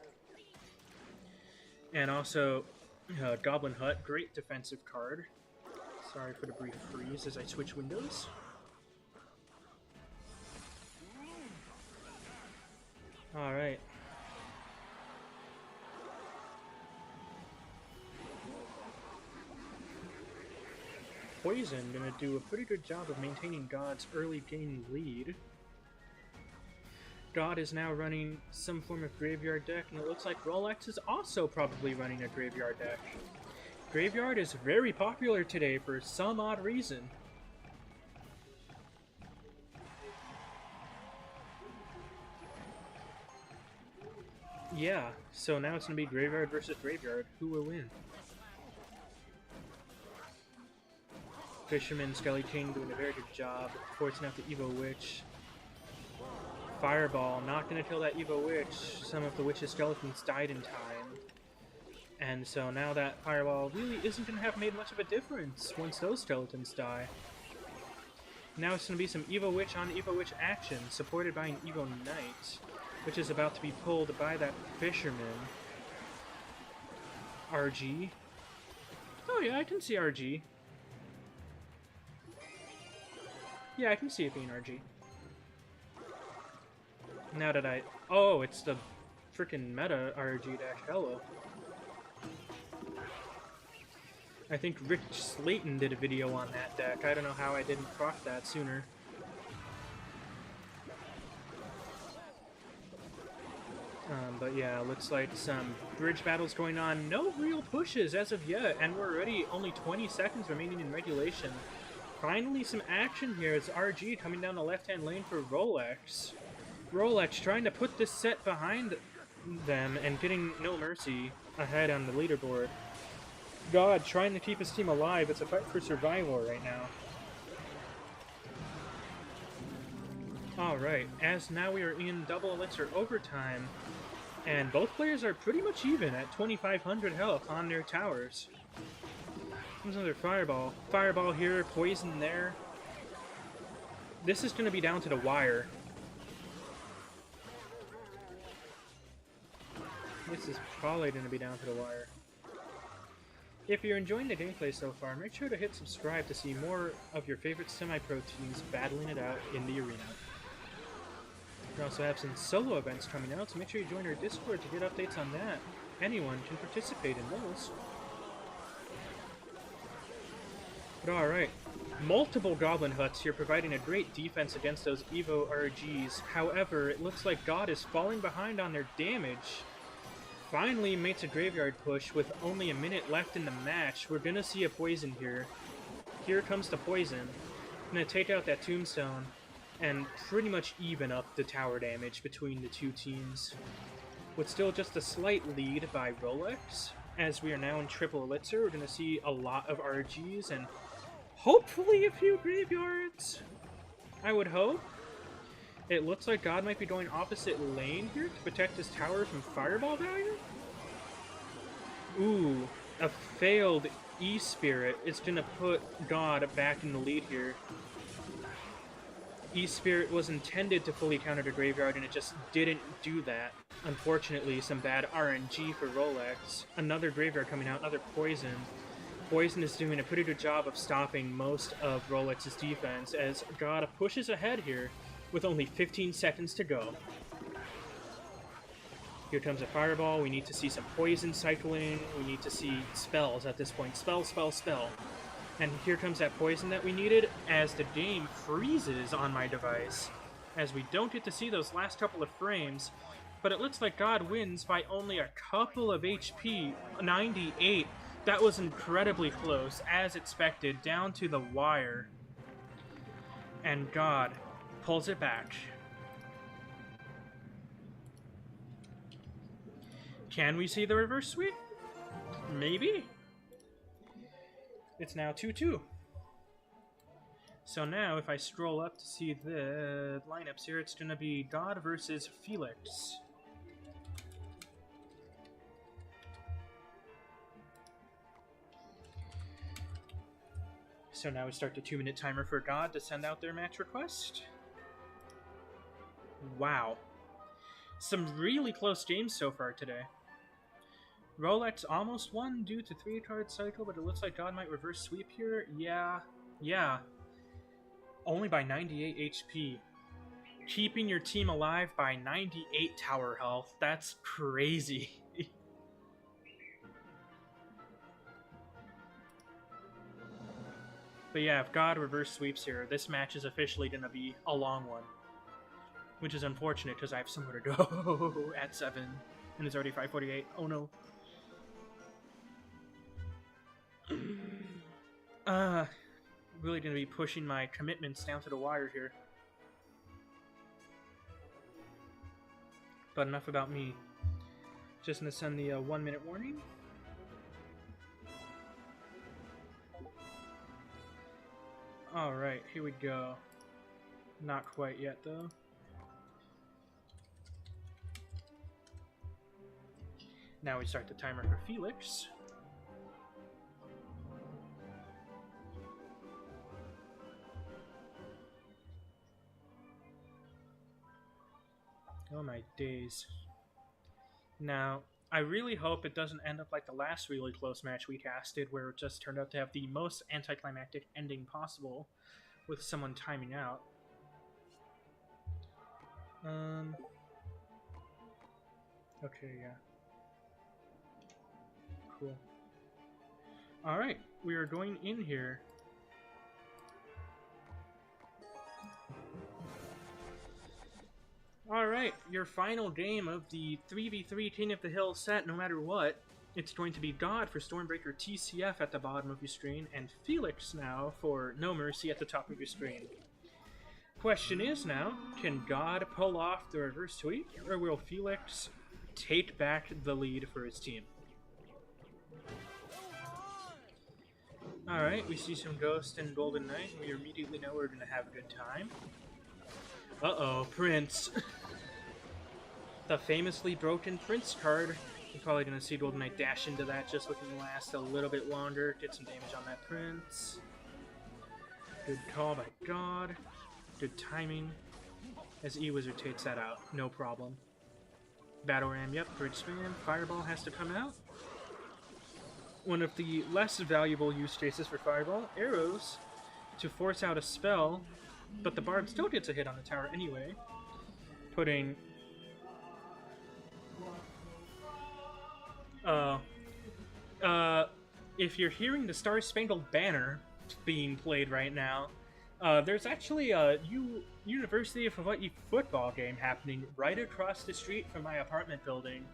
And also, Goblin Hut, great defensive card. Sorry for the brief freeze as I switch windows. Alright. Poison gonna do a pretty good job of maintaining God's early game lead. God is now running some form of graveyard deck, and it looks like Rolex is also probably running a graveyard deck. Graveyard is very popular today for some odd reason. Yeah, so now it's going to be Graveyard versus Graveyard. Who will win? Fisherman, Skelly King doing a very good job forcing out the Evo Witch. Fireball, not going to kill that Evo Witch. Some of the Witch's skeletons died in time. And so now that Fireball really isn't going to have made much of a difference once those skeletons die. Now it's going to be some Evo Witch on Evo Witch action, supported by an Evo Knight, which is about to be pulled by that Fisherman. RG. Oh yeah, I can see RG. Yeah, I can see it being RG. Now that I... Oh, it's the freaking meta RG deck. Hello. I think Rich Slayton did a video on that deck. I don't know how I didn't proc that sooner. But yeah, looks like some bridge battles going on. No real pushes as of yet, and we're already only 20 seconds remaining in regulation. Finally some action here. It's RG coming down the left-hand lane for Rolex. Rolex trying to put this set behind them and getting NoMercy ahead on the leaderboard. God trying to keep his team alive. It's a fight for survival right now. Alright, as now we are in double elixir overtime, and both players are pretty much even at 2,500 health on their towers. Comes another Fireball. Fireball here, Poison there. This is going to be down to the wire. This is probably going to be down to the wire. If you're enjoying the gameplay so far, make sure to hit subscribe to see more of your favorite semi-pro teams battling it out in the arena. We also have some solo events coming out, so make sure you join our Discord to get updates on that. Anyone can participate in those. But alright, multiple Goblin Huts here providing a great defense against those Evo RGs. However, it looks like God is falling behind on their damage. Finally makes a graveyard push with only a minute left in the match. We're gonna see a Poison here. Here comes the Poison. Gonna take out that Tombstone and pretty much even up the tower damage between the two teams. With still just a slight lead by Rolex. as we are now in triple elixir, we're going to see a lot of RGs and hopefully a few graveyards. I would hope. It looks like God might be going opposite lane here to protect his tower from fireball value. Ooh, a failed E-Spirit is going to put God back in the lead here. E-Spirit was intended to fully counter the graveyard, and it just didn't do that. Unfortunately, some bad RNG for Rolex. Another graveyard coming out, another Poison. Poison is doing a pretty good job of stopping most of Rolex's defense as God pushes ahead here with only 15 seconds to go. Here comes a Fireball. We need to see some Poison cycling. We need to see spells at this point. Spell, spell, spell. And here comes that Poison that we needed as the game freezes on my device, as we don't get to see those last couple of frames. But it looks like God wins by only a couple of HP, 98. That was incredibly close, as expected, down to the wire. And God pulls it back. Can we see the reverse sweep? Maybe. It's now 2-2. So now, if I scroll up to see the lineups here, it's going to be God versus Felix. So now we start the 2-minute timer for God to send out their match request. Wow. Some really close games so far today. Rolex almost won due to 3-card cycle, but it looks like God might reverse sweep here. Yeah. Only by 98 HP. Keeping your team alive by 98 tower health. That's crazy. But yeah, if God reverse sweeps here, this match is officially going to be a long one. Which is unfortunate, because I have somewhere to go at 7. And it's already 5:48. Oh no. Really going to be pushing my commitments down to the wire here. But enough about me. Just going to send the 1-minute warning. Alright, here we go. Not quite yet, though. Now we start the timer for Felix. Oh my days. Now, I really hope it doesn't end up like the last really close match we casted, where it just turned out to have the most anticlimactic ending possible, with someone timing out. Okay, yeah. Cool. Alright, we are going in here. Alright, your final game of the 3v3 King of the Hill set, no matter what. It's going to be God for Stormbreaker TCF at the bottom of your screen, and Felix now for NoMercy at the top of your screen. Question is now, can God pull off the reverse sweep, or will Felix take back the lead for his team? Alright, we see some Ghost and Golden Knight, and we immediately know we're going to have a good time. Uh-oh, Prince. The famously broken Prince card. You're probably going to see Golden Knight dash into that just looking to last a little bit longer. Get some damage on that Prince. Good call by God. Good timing. As E-Wizard takes that out. No problem. Battle Ram, yep. Bridge spam. Fireball has to come out. One of the less valuable use cases for Fireball. Arrows to force out a spell. But the Bard still gets a hit on the tower anyway. Putting... if you're hearing the Star Spangled Banner being played right now, there's actually a University of Hawaii football game happening right across the street from my apartment building.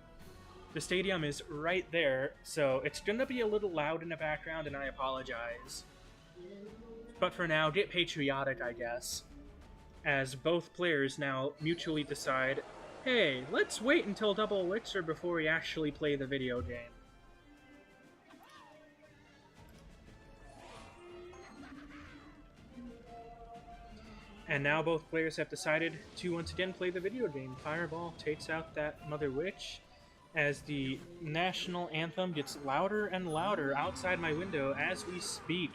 The stadium is right there, so it's gonna be a little loud in the background, and I apologize. But for now, get patriotic, I guess. As both players now mutually decide, hey, let's wait until double elixir before we actually play the video game. And now both players have decided to once again play the video game. Fireball takes out that Mother Witch as the national anthem gets louder and louder outside my window as we speak.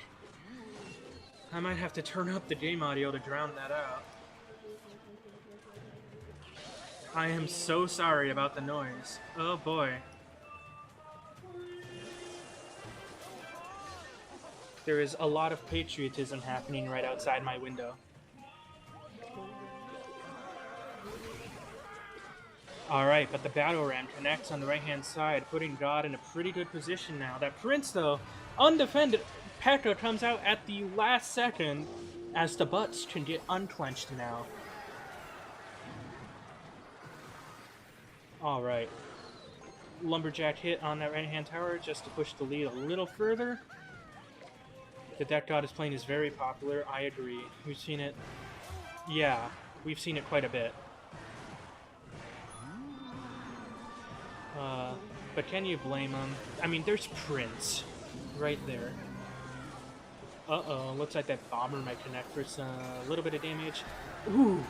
I might have to turn up the game audio to drown that out. I am so sorry about the noise. Oh boy. There is a lot of patriotism happening right outside my window. Alright, but the battle ram connects on the right-hand side, putting God in a pretty good position now. That Prince, though, undefended. P.E.K.K.A comes out at the last second as the butts can get unclenched now. Alright. Lumberjack hit on that right-hand tower just to push the lead a little further. The Death God is playing is very popular, I agree. We've seen it. Yeah, we've seen it quite a bit. But can you blame him? I mean, there's Prince right there. Uh-oh, looks like that bomber might connect for a little bit of damage. Ooh!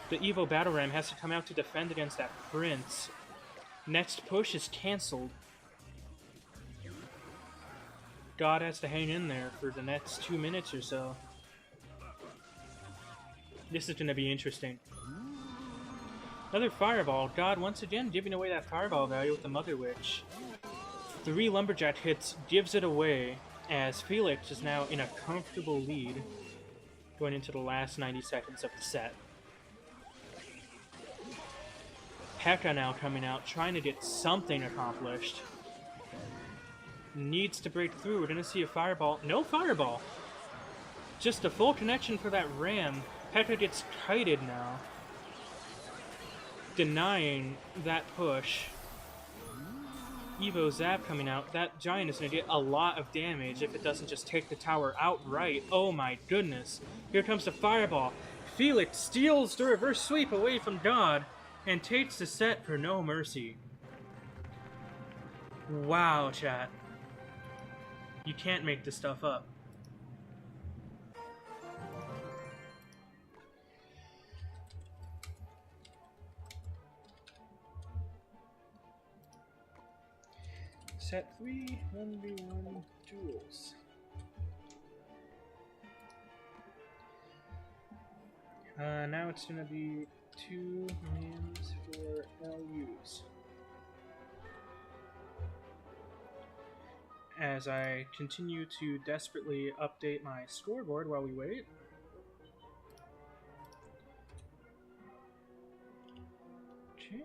The Evo Battle Ram has to come out to defend against that Prince. Next push is cancelled. God has to hang in there for the next 2 minutes or so. This is going to be interesting. Another Fireball. God once again giving away that Fireball value with the Mother Witch. 3 Lumberjack hits gives it away as Felix is now in a comfortable lead going into the last 90 seconds of the set. P.E.K.K.A now coming out trying to get something accomplished. Needs to break through. We're going to see a Fireball. No Fireball! Just a full connection for that Ram. P.E.K.K.A gets kited now. Denying that push. Evo Zap coming out. That Giant is going to get a lot of damage if it doesn't just take the tower outright. Oh my goodness. Here comes the Fireball. Felix steals the reverse sweep away from God and takes the set for NoMercy. Wow, chat. You can't make this stuff up. Set 3, 1v1 duels. Now it's going to be 2 mins for LUs. As I continue to desperately update my scoreboard while we wait. Okay.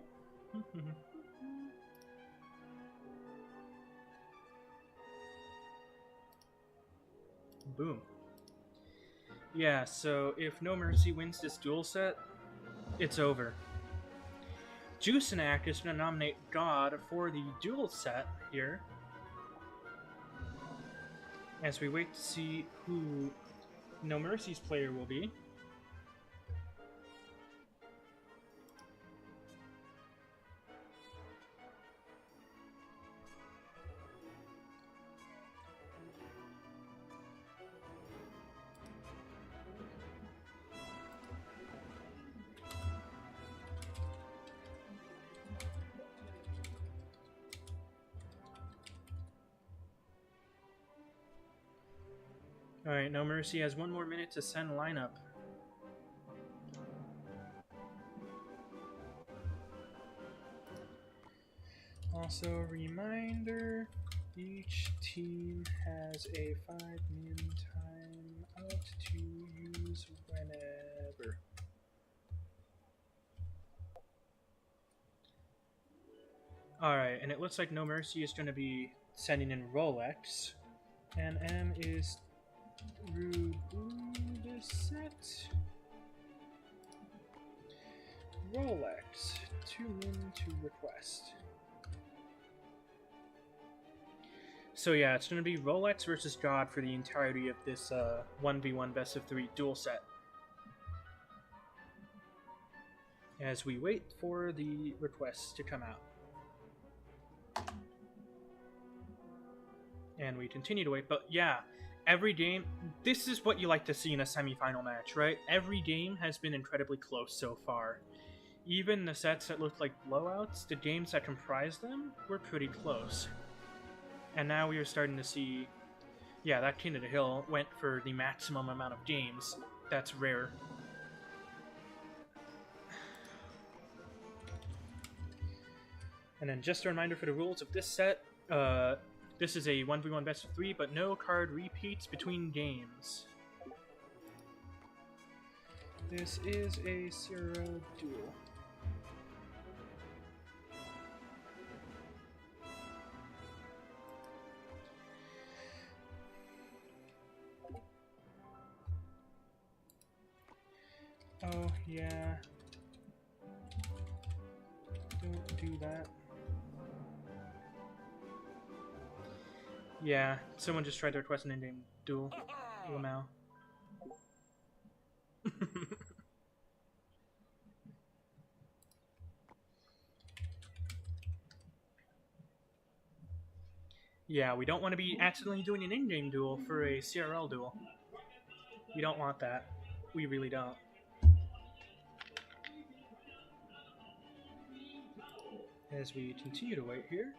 Boom. Yeah, so if NoMercy wins this duel set, it's over. Juicenac is going to nominate God for the duel set here. As we wait to see who NoMercy's player will be. Alright, NoMercy has 1 more minute to send lineup. Also, a reminder, each team has a 5-min time out to use whenever. Alright, and it looks like NoMercy is going to be sending in Rolex, and M is through this set. Rolex, 2 min to request. So yeah, it's going to be Rolex versus God for the entirety of this 1v1 best of 3 duel set. As we wait for the requests to come out. And we continue to wait, but yeah, every game, this is what you like to see in a semifinal match, right? Every game has been incredibly close so far. Even the sets that looked like blowouts, the games that comprised them were pretty close. And now we are starting to see, yeah, that King of the Hill went for the maximum amount of games. That's rare. And then just a reminder for the rules of this set, this is a 1v1 best of 3, but no card repeats between games. This is a 0 duel. Oh, yeah. Don't do that. Yeah, someone just tried to request an in-game duel. Lamau. Yeah, we don't want to be accidentally doing an in-game duel for a CRL duel. We don't want that. We really don't. As we continue to wait here,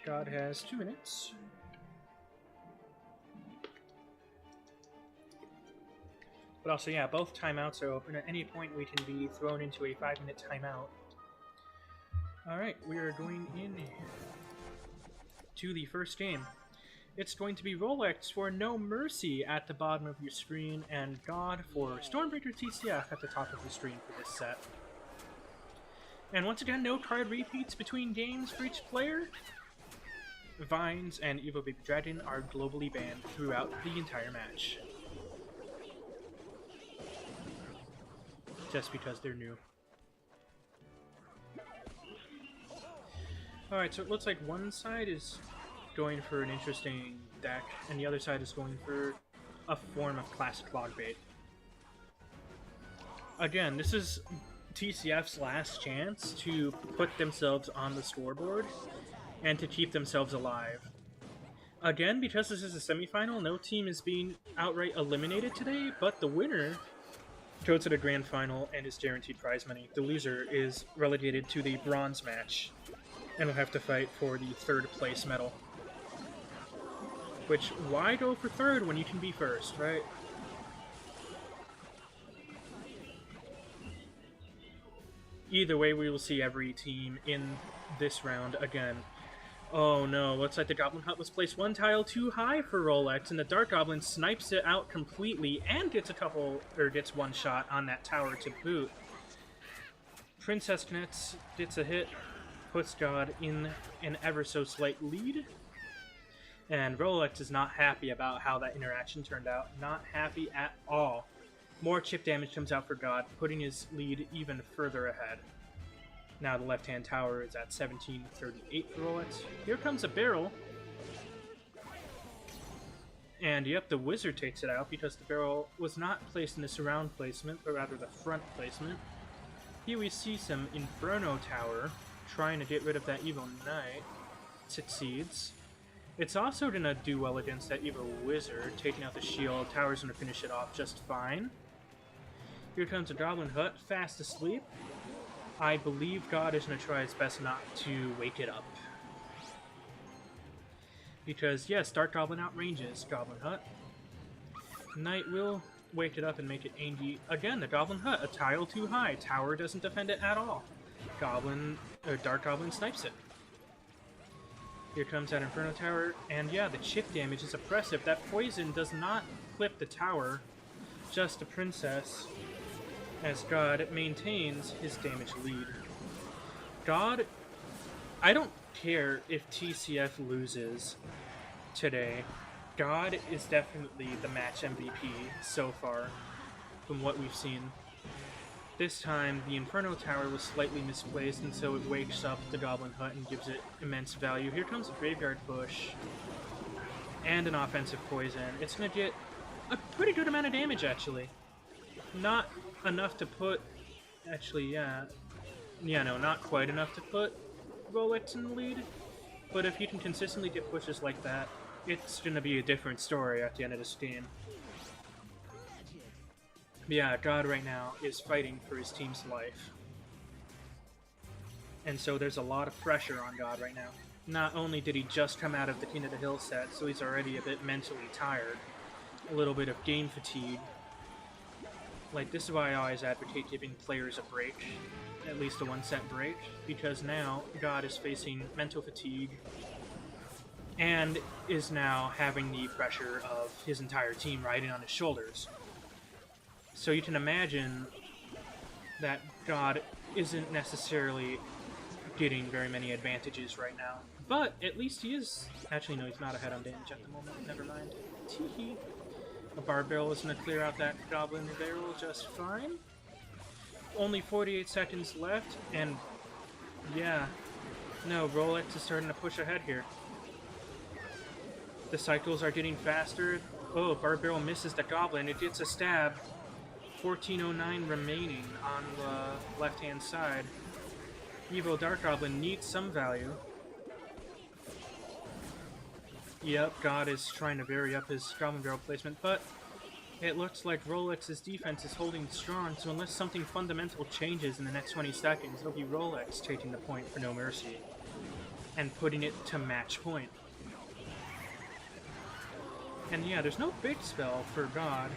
God has 2 minutes. But also, yeah, both timeouts are open. At any point, we can be thrown into a 5-minute timeout. Alright, we are going in to the first game. It's going to be Rolex for NoMercy at the bottom of your screen, and God for Stormbreaker TCF at the top of the screen for this set. And once again, no card repeats between games for each player. Vines and Evil Baby Dragon are globally banned throughout the entire match. Just because they're new. Alright, so it looks like one side is going for an interesting deck, and the other side is going for a form of classic log bait. Again, this is TCF's last chance to put themselves on the scoreboard and to keep themselves alive. Again, because this is a semifinal, no team is being outright eliminated today, but the winner goes to the grand final and is guaranteed prize money. The loser is relegated to the bronze match and will have to fight for the 3rd place medal. Which, why go for 3rd when you can be 1st, right? Either way, we will see every team in this round again. Oh no, looks like the Goblin Hut was placed 1 tile too high for Rolex, and the Dark Goblin snipes it out completely and gets gets 1 shot on that tower to boot. Princess Knets gets a hit, puts God in an ever so slight lead, and Rolex is not happy about how that interaction turned out. Not happy at all. More chip damage comes out for God, putting his lead even further ahead. Now the left-hand tower is at 1738 for Rolex. Here comes a barrel. And yep, the wizard takes it out because the barrel was not placed in the surround placement, but rather the front placement. Here we see some Inferno Tower trying to get rid of that Evil Knight. Succeeds. It's also going to do well against that Evil Wizard, taking out the shield. Tower's going to finish it off just fine. Here comes a Goblin Hut, fast asleep. I believe God is going to try his best not to wake it up. Because, yes, Dark Goblin outranges Goblin Hut. Knight will wake it up and make it angry. Again, the Goblin Hut, a tile too high. Tower doesn't defend it at all. Dark Goblin snipes it. Here comes that Inferno Tower, and yeah, the chip damage is oppressive. That poison does not clip the tower, just the princess, as God maintains his damage lead. God, I don't care if TCF loses today. God is definitely the match MVP so far, from what we've seen. This time, the Inferno Tower was slightly misplaced, and so it wakes up the Goblin Hut and gives it immense value. Here comes a Graveyard Push, and an offensive poison. It's going to get a pretty good amount of damage, actually. Not enough to put... Actually, yeah. Yeah, no, not quite enough to put Rolex in the lead. But if you can consistently get pushes like that, it's gonna be a different story at the end of this game. But yeah, God right now is fighting for his team's life. And so there's a lot of pressure on God right now. Not only did he just come out of the King of the Hill set, so he's already a bit mentally tired. A little bit of game fatigue. Like, this is why I always advocate giving players a break. At least a one-set break. Because now, God is facing mental fatigue. And is now having the pressure of his entire team riding on his shoulders. So you can imagine that God isn't necessarily getting very many advantages right now. But at least he is... Actually, no, he's not ahead on damage at the moment. Never mind. Teehee. A Barb Barrel is going to clear out that Goblin Barrel just fine. Only 48 seconds left, and... yeah. No, Rolex is starting to push ahead here. The cycles are getting faster. Oh, Barb Barrel misses the Goblin. It gets a stab. 1409 remaining on the left-hand side. Evo Dark Goblin needs some value. Yep, God is trying to vary up his Goblin Barrel placement, but it looks like Rolex's defense is holding strong, so unless something fundamental changes in the next 20 seconds, it'll be Rolex taking the point for NoMercy and putting it to match point. And yeah, there's no big spell for God.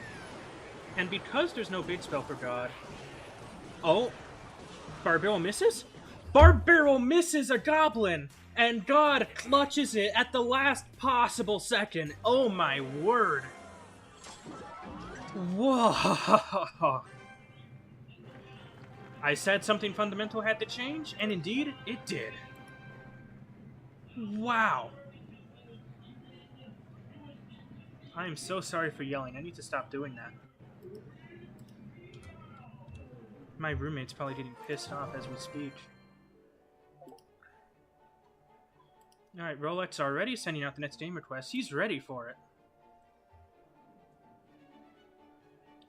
And because there's no big spell for God... Oh! Barb Barrel misses? Barb Barrel misses a Goblin! And God clutches it at the last possible second. Oh my word! Whoa! I said something fundamental had to change, and indeed, it did. Wow! I am so sorry for yelling. I need to stop doing that. My roommate's probably getting pissed off as we speak. Alright, Rolex already sending out the next game request. He's ready for it.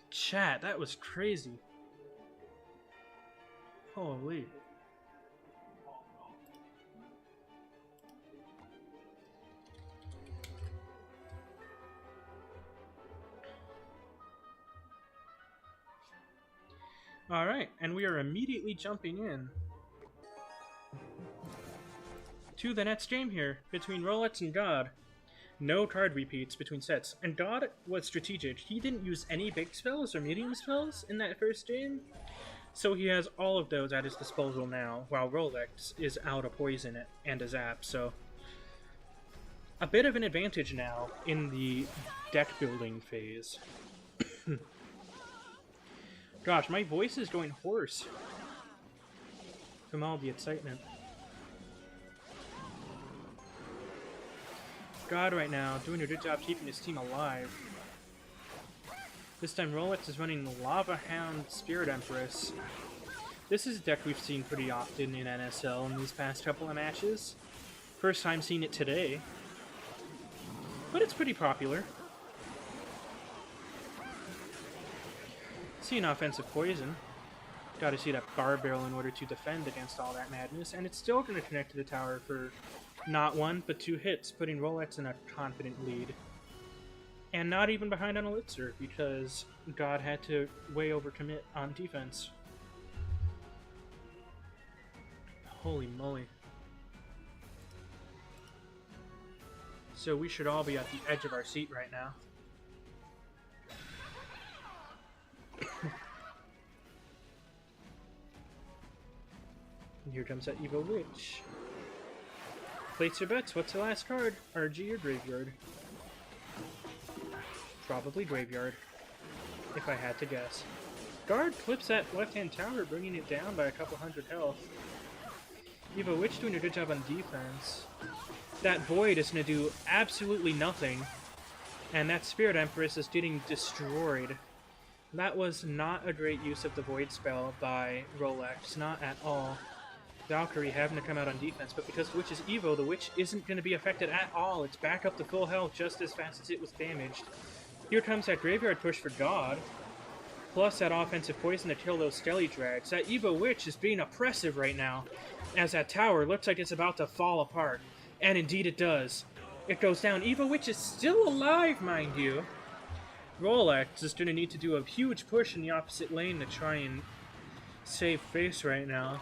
Chat, that was crazy. Holy. Alright, and we are immediately jumping in to the next game here between Rolex and God. No card repeats between sets. And God was strategic. He didn't use any big spells or medium spells in that first game. So he has all of those at his disposal now, while Rolex is out of poison and a zap. So a bit of an advantage now in the deck building phase. Gosh, my voice is going hoarse from all the excitement. God right now doing a good job keeping his team alive. This time Rolex is running Lava Hound Spirit Empress. This is a deck we've seen pretty often in NSL in these past couple of matches. First time seeing it today. But it's pretty popular. Seeing offensive poison. Gotta see that Barb Barrel in order to defend against all that madness, and it's still gonna connect to the tower for not one, but 2 hits, putting Rolex in a confident lead. And not even behind on Elixir, because God had to way overcommit on defense. Holy moly. So we should all be at the edge of our seat right now. And here comes that Evil Witch. Place your bets. What's the last card? RG or Graveyard? Probably Graveyard, if I had to guess. Guard clips that left-hand tower, bringing it down by a couple hundred health. Evil Witch doing a good job on defense. That Void is going to do absolutely nothing. And that Spirit Empress is getting destroyed. That was not a great use of the Void spell by Rolex. Not at all. Valkyrie having to come out on defense, but because the Witch is Evo, the Witch isn't going to be affected at all. It's back up to full health just as fast as it was damaged. Here comes that Graveyard push for God, plus that offensive poison to kill those Skelly Drags. That Evo Witch is being oppressive right now, as that tower looks like it's about to fall apart. And indeed it does. It goes down. Evil Witch is still alive, mind you. Rolex is going to need to do a huge push in the opposite lane to try and save face right now.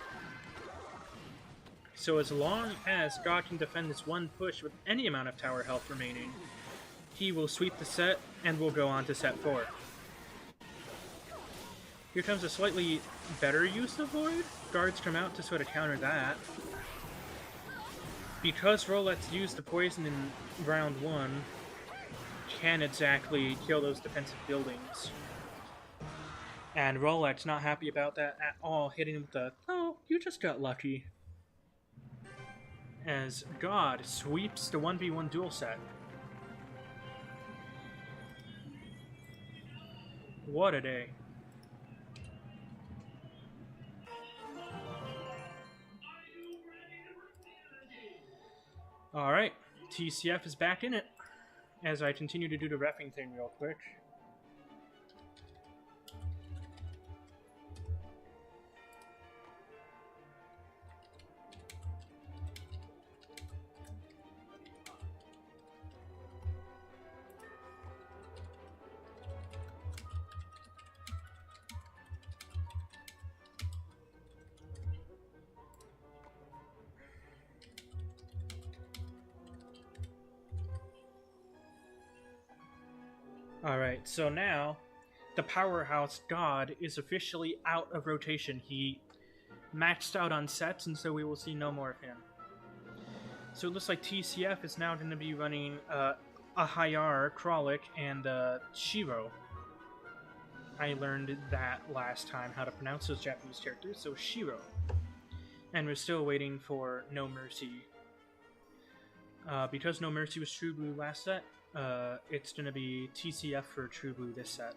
So as long as God can defend this one push with any amount of tower health remaining, he will sweep the set and will go on to set 4. Here comes a slightly better use of Void. Guards come out to sort of counter that. Because Rolex used the poison in round 1, can't exactly kill those defensive buildings. And Rolex not happy about that at all, hitting him with the, oh, you just got lucky. As God sweeps the 1v1 duel set. What a day. Alright, TCF is back in it. As I continue to do the reffing thing real quick. Alright, so now the powerhouse God is officially out of rotation. He maxed out on sets, and so we will see no more of him. So it looks like TCF is now going to be running a Hayar, Kralik, and Shiro. I learned that last time, how to pronounce those Japanese characters, so Shiro. And we're still waiting for NoMercy. Because NoMercy was True Blue last set, it's going to be TCF for True Blue this set.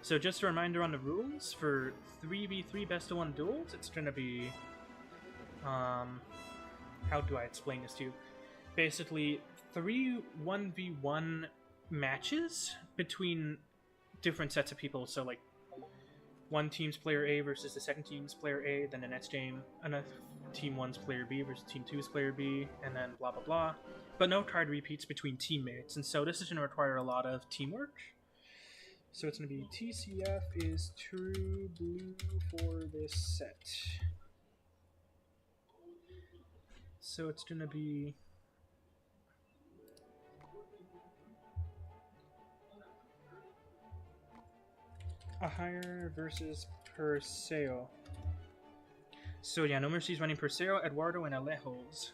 So just a reminder on the rules, for 3v3 best of 1 duels, it's going to be, how do I explain this to you? Basically, 3 1v1 matches between different sets of people, so like, one team's player A versus the second team's player A, then the next game, another team 1's player B versus team 2's player B, and then blah blah blah. But no card repeats between teammates, and so this is going to require a lot of teamwork. So it's going to be TCF is True Blue for this set. So it's going to be Ahire versus Perseo. So yeah, NoMercy's running Perseo, Eduardo, and Alejos.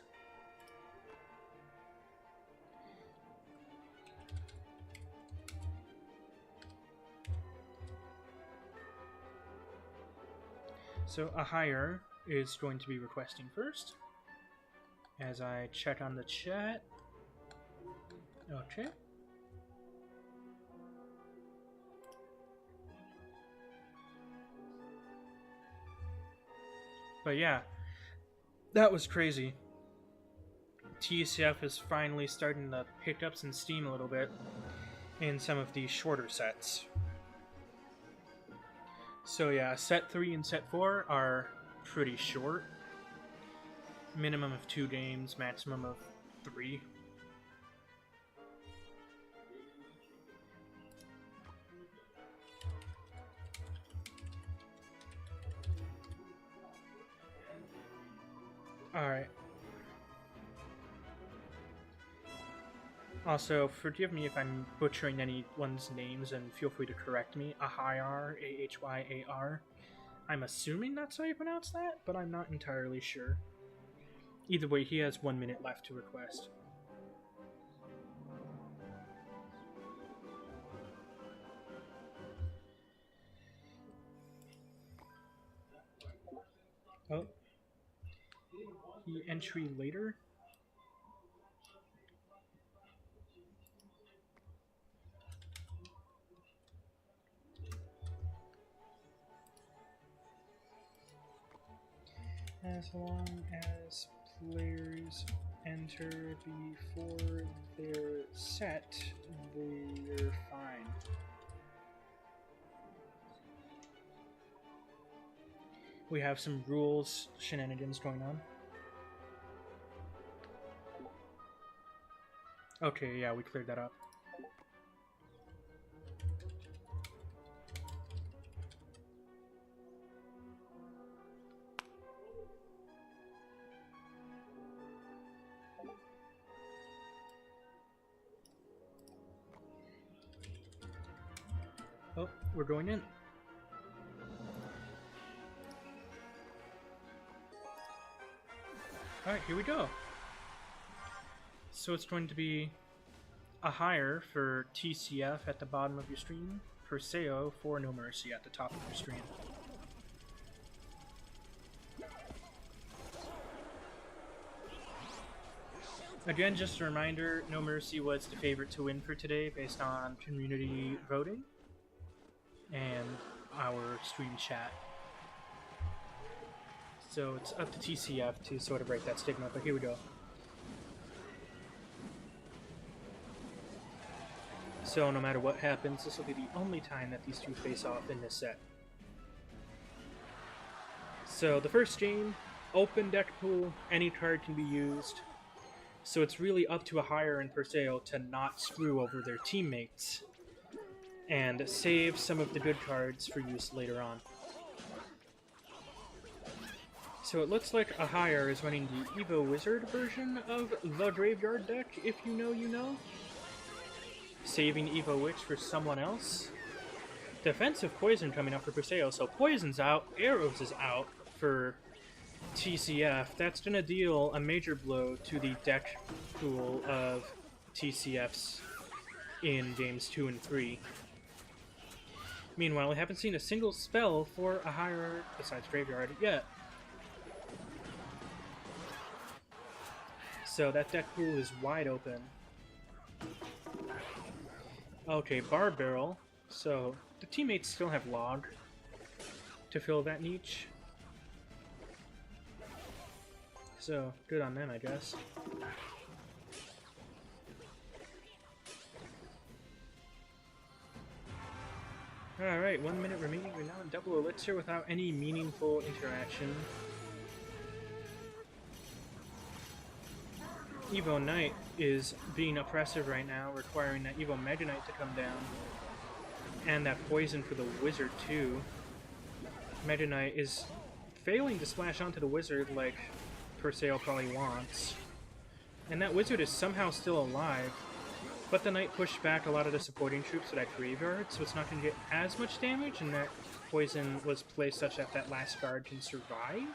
So Ahire is going to be requesting first. As I check on the chat. Okay. But yeah, that was crazy. TCF is finally starting to pick up some steam a little bit in some of these shorter sets. So yeah, set 3 and set 4 are pretty short. Minimum of 2 games, maximum of 3. Alright. Also, forgive me if I'm butchering anyone's names, and feel free to correct me. Ahayar, A-H-Y-A-R. I'm assuming that's how you pronounce that, but I'm not entirely sure. Either way, he has 1 minute left to request. Oh. He entry later? As long as players enter before they're set, we're fine. We have some rules shenanigans going on. Okay, yeah, we cleared that up. Oh, we're going in. Alright, here we go. So it's going to be a higher for TCF at the bottom of your screen, Perseo for NoMercy at the top of your screen. Again, just a reminder, NoMercy was the favorite to win for today based on community voting and our stream chat. So it's up to TCF to sort of break that stigma, but here we go. So no matter what happens, this will be the only time that these two face off in this set. So the first game, open deck pool, any card can be used. So it's really up to a higher in Perseo to not screw over their teammates and save some of the good cards for use later on. So it looks like a higher is running the Evo Wizard version of the Graveyard deck, if you know, you know. Saving Evo Witch for someone else. Defensive Poison coming up for Perseo, so Poison's out, Arrows is out for TCF. That's gonna deal a major blow to the deck pool of TCFs in games 2 and 3. Meanwhile, we haven't seen a single spell for a higher besides Graveyard yet. So that deck pool is wide open. Okay, Bar Barrel. So the teammates still have Log to fill that niche. So good on them, I guess. Alright, 1 minute remaining. We're now in double elixir without any meaningful interaction. Evo Knight is being oppressive right now, requiring that Evo Mega Knight to come down. And that poison for the wizard too. Mega Knight is failing to splash onto the wizard like Perseo probably wants. And that wizard is somehow still alive. But the knight pushed back a lot of the supporting troops to that graveyard, so it's not going to get as much damage, and that poison was placed such that that last guard can survive.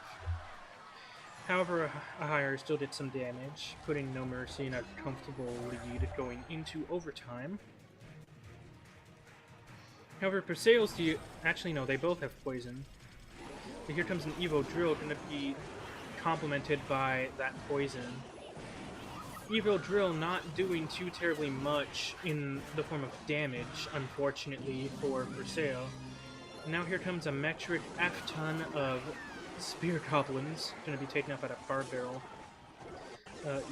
However, a higher still did some damage, putting NoMercy in a comfortable lead going into overtime. However, Perseo's actually no, they both have poison. But here comes an Evo Drill, going to be complemented by that poison. Evo Drill not doing too terribly much in the form of damage, unfortunately, for Perseo. Now here comes a metric F-ton of Spear Goblins, going to be taken up at a Bar Barrel.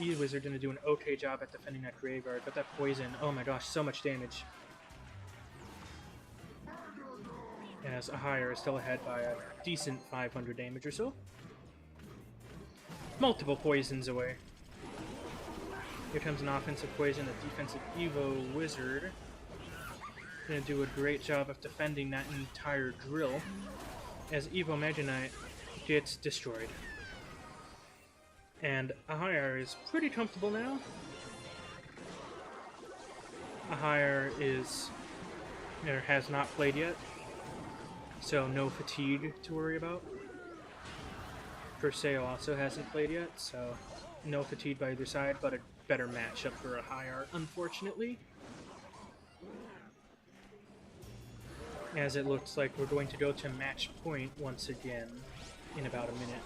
E-Wizard going to do an okay job at defending that graveyard, but that poison, oh my gosh, so much damage. As a higher is still ahead by a decent 500 damage or so. Multiple poisons away. Here comes an offensive poison, a defensive Evo Wizard. Gonna do a great job of defending that entire drill as Evo Mega Knight gets destroyed. And Ahayar is pretty comfortable now. Ahayar has not played yet, so no fatigue to worry about. Perseo also hasn't played yet, so no fatigue by either side, but a better matchup for Ahayar, unfortunately. As it looks like we're going to go to match point once again in about a minute.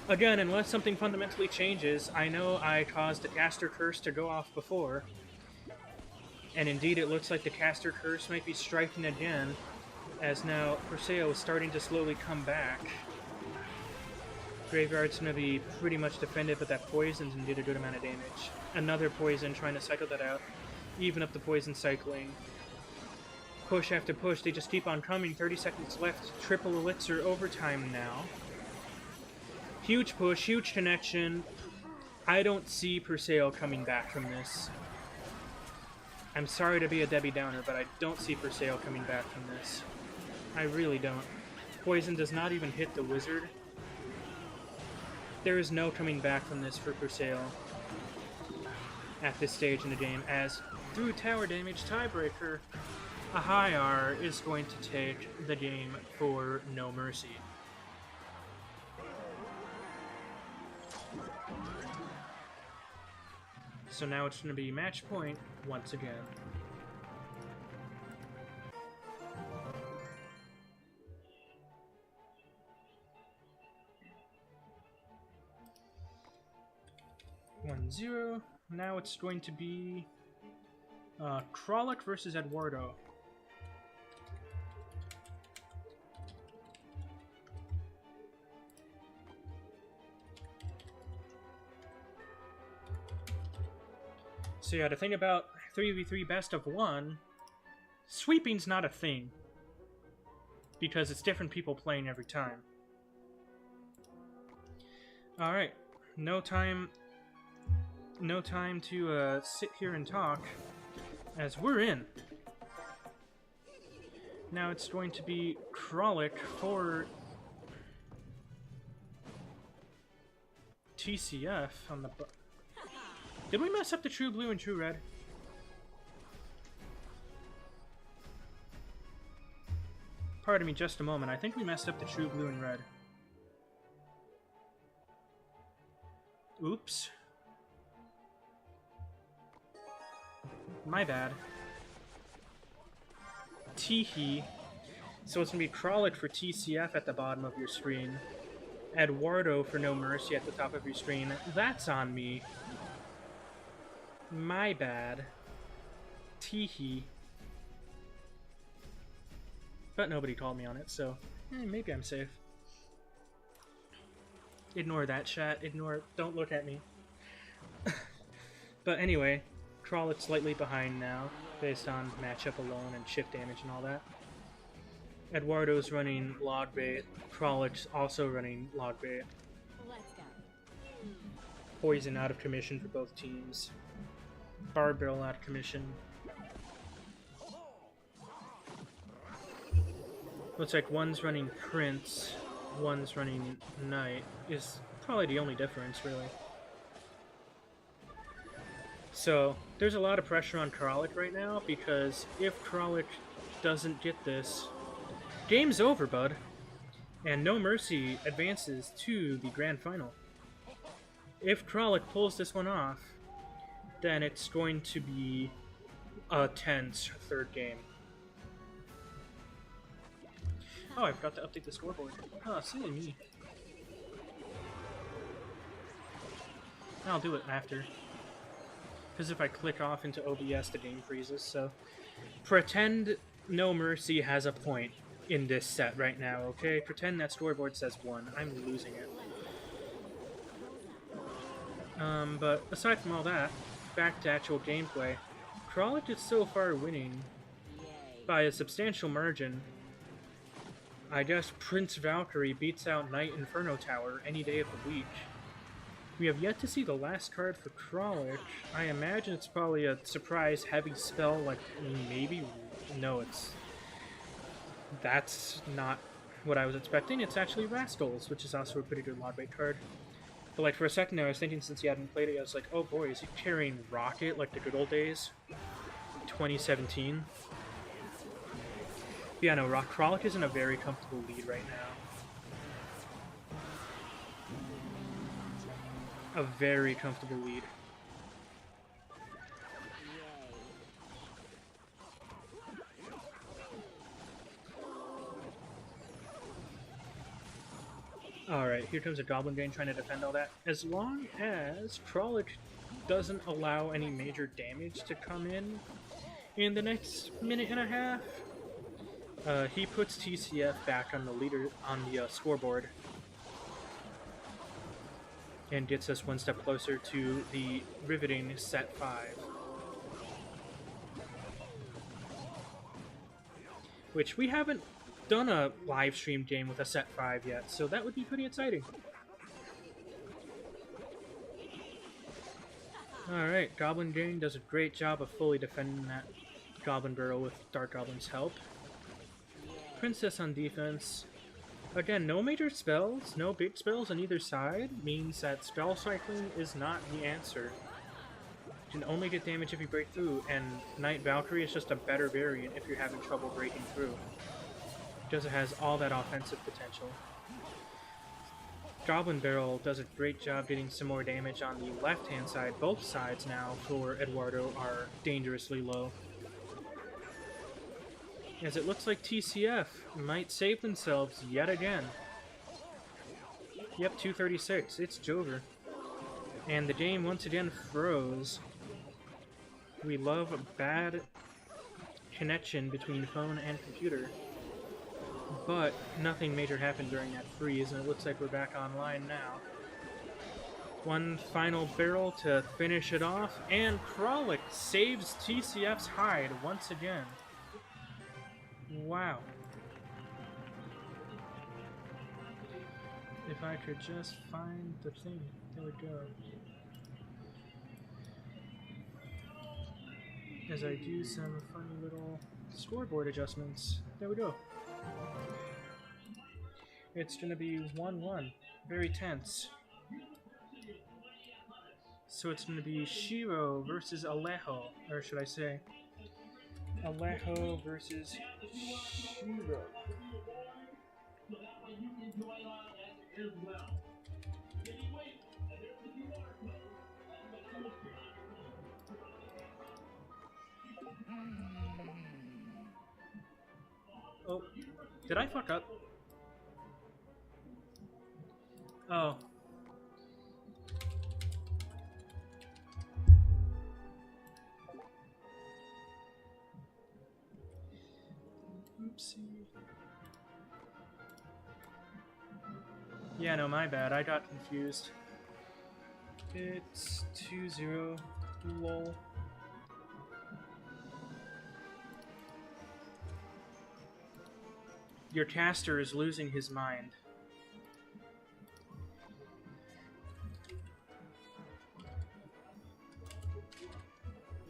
Again, unless something fundamentally changes, I know I caused the caster curse to go off before, and indeed it looks like the caster curse might be striking again, as now Perseo is starting to slowly come back. Graveyard's going to be pretty much defended, but that poison's and did a good amount of damage. Another poison, trying to cycle that out, even up the poison cycling. Push after push, they just keep on coming. 30 seconds left, triple elixir overtime now. Huge push, huge connection. I don't see Perseo coming back from this. I'm sorry to be a Debbie Downer, but I don't see for sale coming back from this. I really don't. Poison does not even hit the wizard. There is no coming back from this for sale at this stage in the game, as through tower damage tiebreaker, a high R is going to take the game for NoMercy. So now it's going to be match point once again. One zero. Now it's going to be Kralik versus Eduardo. So yeah, the thing about 3v3 best of one, sweeping's not a thing. Because it's different people playing every time. Alright, no time to sit here and talk, as we're in. Now it's going to be Kralik for TCF on the... Did we mess up the true blue and true red? Pardon me just a moment. I think we messed up the true blue and red. Oops. My bad. Teehee. So it's going to be Kralik for TCF at the bottom of your screen. Eduardo for NoMercy at the top of your screen. That's on me. My bad. Teehee. But nobody called me on it, so maybe I'm safe. Ignore that, chat. Ignore. Don't look at me. But anyway, Kralik's slightly behind now, based on matchup alone and shift damage and all that. Eduardo's running log bait. Kralik's also running log bait. Poison out of commission for both teams. Barbell out of commission. Looks like one's running Prince, one's running Knight, is probably the only difference, really. So, there's a lot of pressure on Kralik right now, because if Kralik doesn't get this, game's over, bud. And NoMercy advances to the grand final. If Kralik pulls this one off, then it's going to be a tense third game. Oh, I forgot to update the scoreboard. Oh, silly me. I'll do it after. Because if I click off into OBS, the game freezes, so... Pretend NoMercy has a point in this set right now, okay? Pretend that scoreboard says 1. I'm losing it. But aside from all that, back to actual gameplay. Kralik is so far winning by a substantial margin. I guess Prince Valkyrie beats out Knight Inferno Tower any day of the week. We have yet to see the last card for Kralik. I imagine it's probably a surprise heavy spell, like maybe... No, that's not what I was expecting. It's actually Rascals, which is also a pretty good log bait card. But like for a second there, I was thinking since he hadn't played it, I was like, oh boy, is he carrying Rocket like the good old days? 2017. Yeah, no, Kralik is in a very comfortable lead right now. A very comfortable lead. Alright, here comes a Goblin Gang trying to defend all that. As long as Kralik doesn't allow any major damage to come in the next minute and a half, he puts TCF back on the scoreboard and gets us one step closer to the riveting set 5. Which we haven't done a live stream game with a set 5 yet, so that would be pretty exciting. Alright, Goblin Gang does a great job of fully defending that Goblin Barrel with Dark Goblin's help. Princess on defense. Again, no major spells, no big spells on either side, means that spell cycling is not the answer. You can only get damage if you break through, and Knight Valkyrie is just a better variant if you're having trouble breaking through. Because it has all that offensive potential. Goblin Barrel does a great job getting some more damage on the left-hand side. Both sides now for Eduardo are dangerously low. As it looks like TCF might save themselves yet again. Yep, 236. It's Jover. And the game once again froze. We love a bad connection between phone and computer. But nothing major happened during that freeze, and it looks like we're back online now. One final barrel to finish it off, and Kralik saves TCF's hide once again. Wow. If I could just find the thing. There we go. As I do some funny little scoreboard adjustments. There we go. It's gonna be 1-1. Very tense. So it's gonna be Shiro versus Alejo. Or should I say Alejo versus Shiro. Oh, did I fuck up? Oh. Oopsie. Yeah, no, my bad. I got confused. It's 2-0. Lol. Your caster is losing his mind.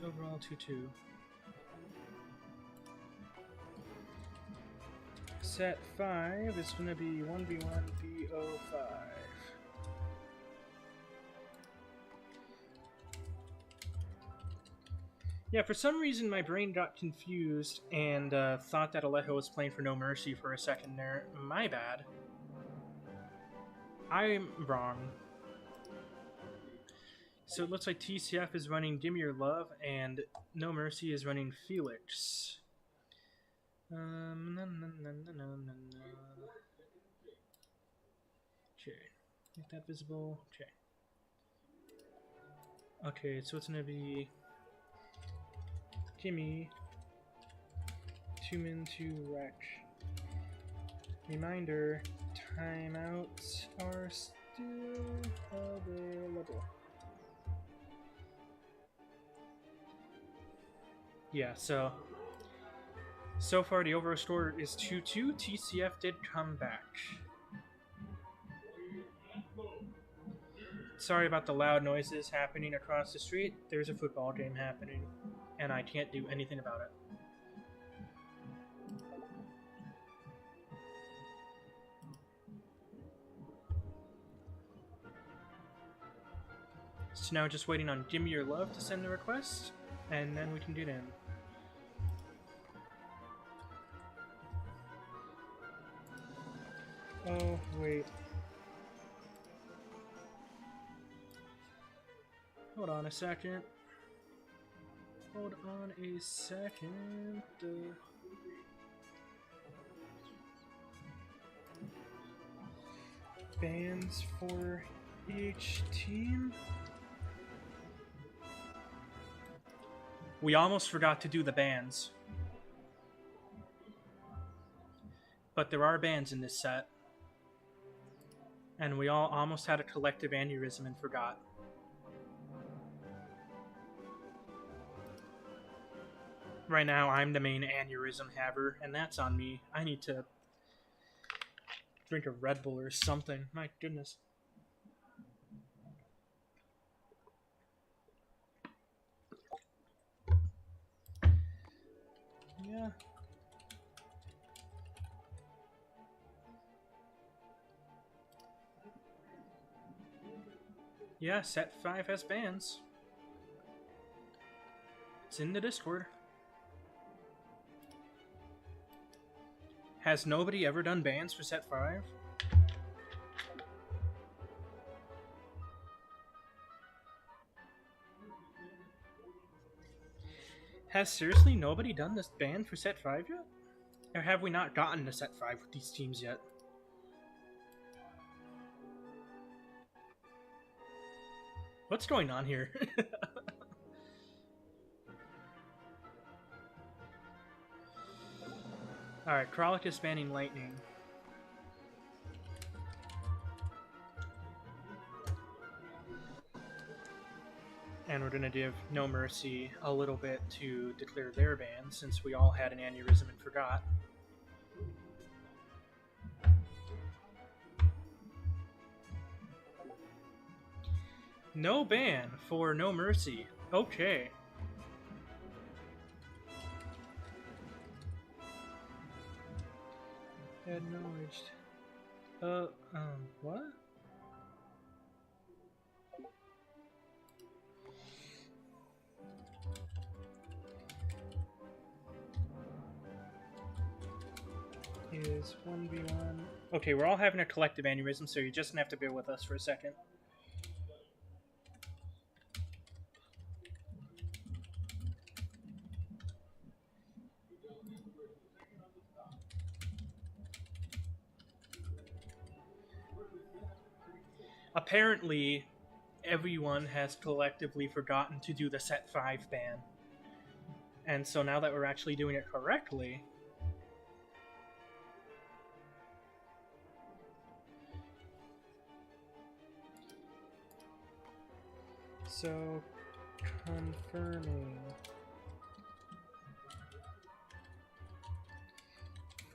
Overall 2-2. Set 5 is going to be 1v1 BO5. Yeah, for some reason my brain got confused and thought that Alejo was playing for NoMercy for a second there. My bad. I'm wrong. So it looks like TCF is running Gimme Your Love and NoMercy is running Felix. Okay, make that visible. Okay. Okay, so it's gonna be Gimme, 2-min to wreck. Reminder, timeouts are still available. Yeah, so far the overall score is 2-2. TCF did come back. Sorry about the loud noises happening across the street. There's a football game happening, and I can't do anything about it. So now just waiting on Gimme Your Love to send the request, and then we can get in. Oh, wait. Hold on a second. Hold on a second. Bans for each team. We almost forgot to do the bans. But there are bans in this set. And we all almost had a collective aneurysm and forgot. Right now, I'm the main aneurysm haver, and that's on me. I need to drink a Red Bull or something. My goodness. Yeah, set 5 has bans. It's in the Discord. Has nobody ever done bans for set 5? Has seriously nobody done this ban for set 5 yet? Or have we not gotten to set 5 with these teams yet? What's going on here? Alright, Kralik is banning Lightning. And we're going to give NoMercy a little bit to declare their ban, since we all had an aneurysm and forgot. No ban for NoMercy. Okay. Acknowledged. What? Is 1v1. Okay, we're all having a collective aneurysm, so you're just gonna have to bear with us for a second. Apparently, everyone has collectively forgotten to do the set 5 ban. And so now that we're actually doing it correctly, so confirming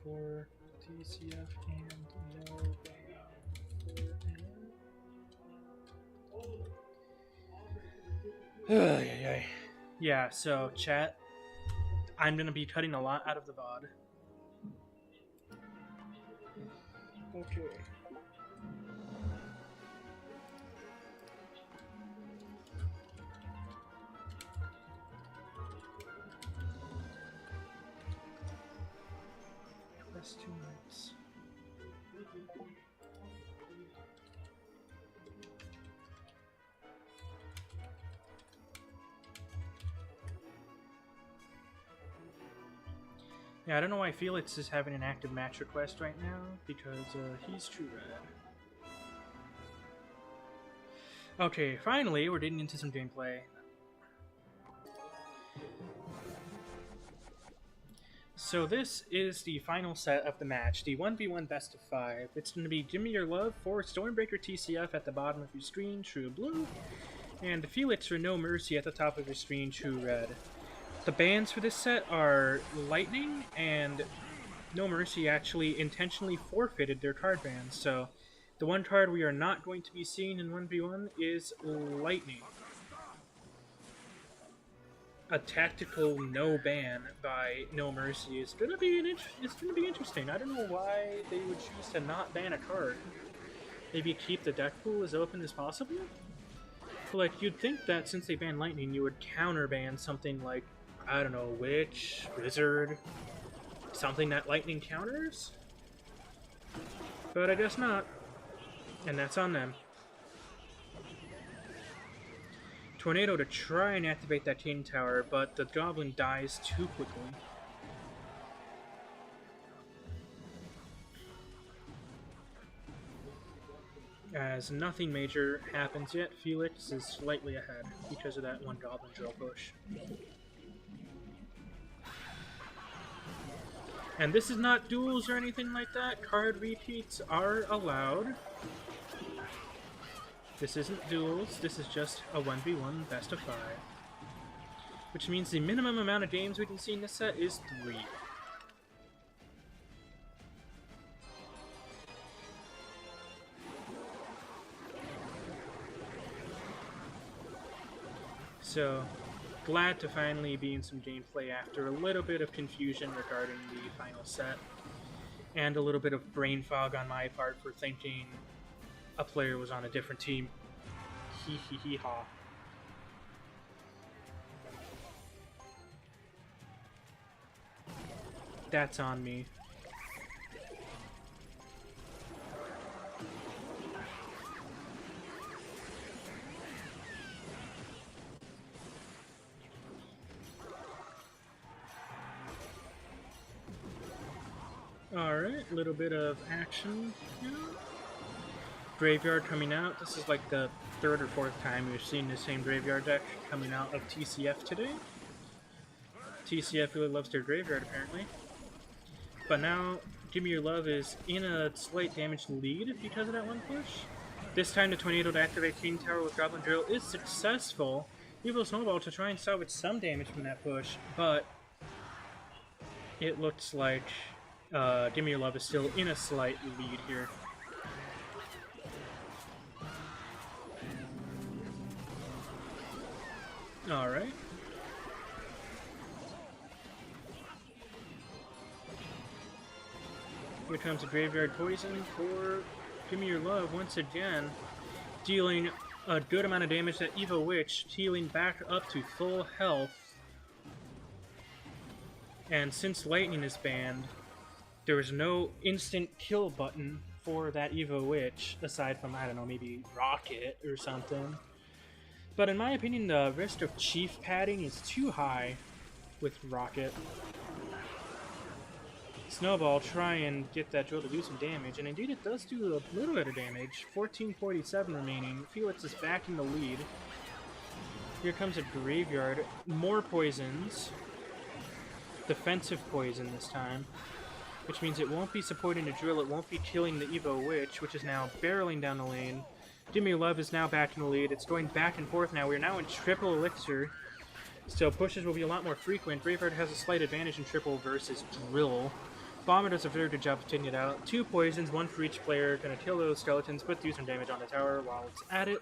for TCF and no ban for yeah, so chat, I'm going to be cutting a lot out of the VOD. Okay. Quest 2 nights. Yeah, I don't know why Felix is having an active match request right now, because he's true red. Okay, finally, we're getting into some gameplay. So this is the final set of the match, the 1v1 best of 5. It's going to be Gimme Your Love for Stormbreaker TCF at the bottom of your screen, true blue, and Felix for NoMercy at the top of your screen, true red. The bans for this set are Lightning, and NoMercy actually intentionally forfeited their card bans, so the one card we are not going to be seeing in 1v1 is Lightning. A tactical no ban by NoMercy is gonna be interesting. I don't know why they would choose to not ban a card. Maybe keep the deck pool as open as possible? But, like, you'd think that since they banned Lightning, you would counter ban something like, I don't know, Witch, Wizard, something that Lightning counters? But I guess not. And that's on them. Tornado to try and activate that King Tower, but the Goblin dies too quickly. As nothing major happens yet, Felix is slightly ahead because of that one Goblin drill push. And this is not duels or anything like that. Card repeats are allowed. This isn't duels, this is just a 1v1 best of 5. Which means the minimum amount of games we can see in this set is 3. So, glad to finally be in some gameplay after a little bit of confusion regarding the final set. And a little bit of brain fog on my part for thinking a player was on a different team. Hee hee hee ha. That's on me. Alright, a little bit of action here. Graveyard coming out. This is like the third or fourth time we've seen the same graveyard deck coming out of TCF today. TCF really loves their graveyard apparently. But now, Give Me Your Love is in a slight damage lead because of that one push. This time the Tornado to activate King Tower with Goblin Drill is successful. Evil Snowball to try and salvage some damage from that push, but it looks like Give Me Your Love is still in a slight lead here. Alright. Here comes a Graveyard Poison for Give Me Your Love once again, dealing a good amount of damage. That Evo Witch healing back up to full health. And since Lightning is banned, there is no instant kill button for that Evo Witch, aside from, I don't know, maybe Rocket or something. But in my opinion, the risk of Chief padding is too high with Rocket. Snowball try and get that drill to do some damage, and indeed it does do a little bit of damage. 1447 remaining. Felix is back in the lead. Here comes a Graveyard. More poisons. Defensive poison this time, which means it won't be supporting the drill, it won't be killing the Evo Witch, which is now barreling down the lane. Give Me Your Love is now back in the lead. It's going back and forth now. We're now in triple elixir, so pushes will be a lot more frequent. Graveyard has a slight advantage in triple versus drill. Bomber does a very good job of taking it out. 2 poisons, 1 for each player. Gonna kill those skeletons, but do some damage on the tower while it's at it.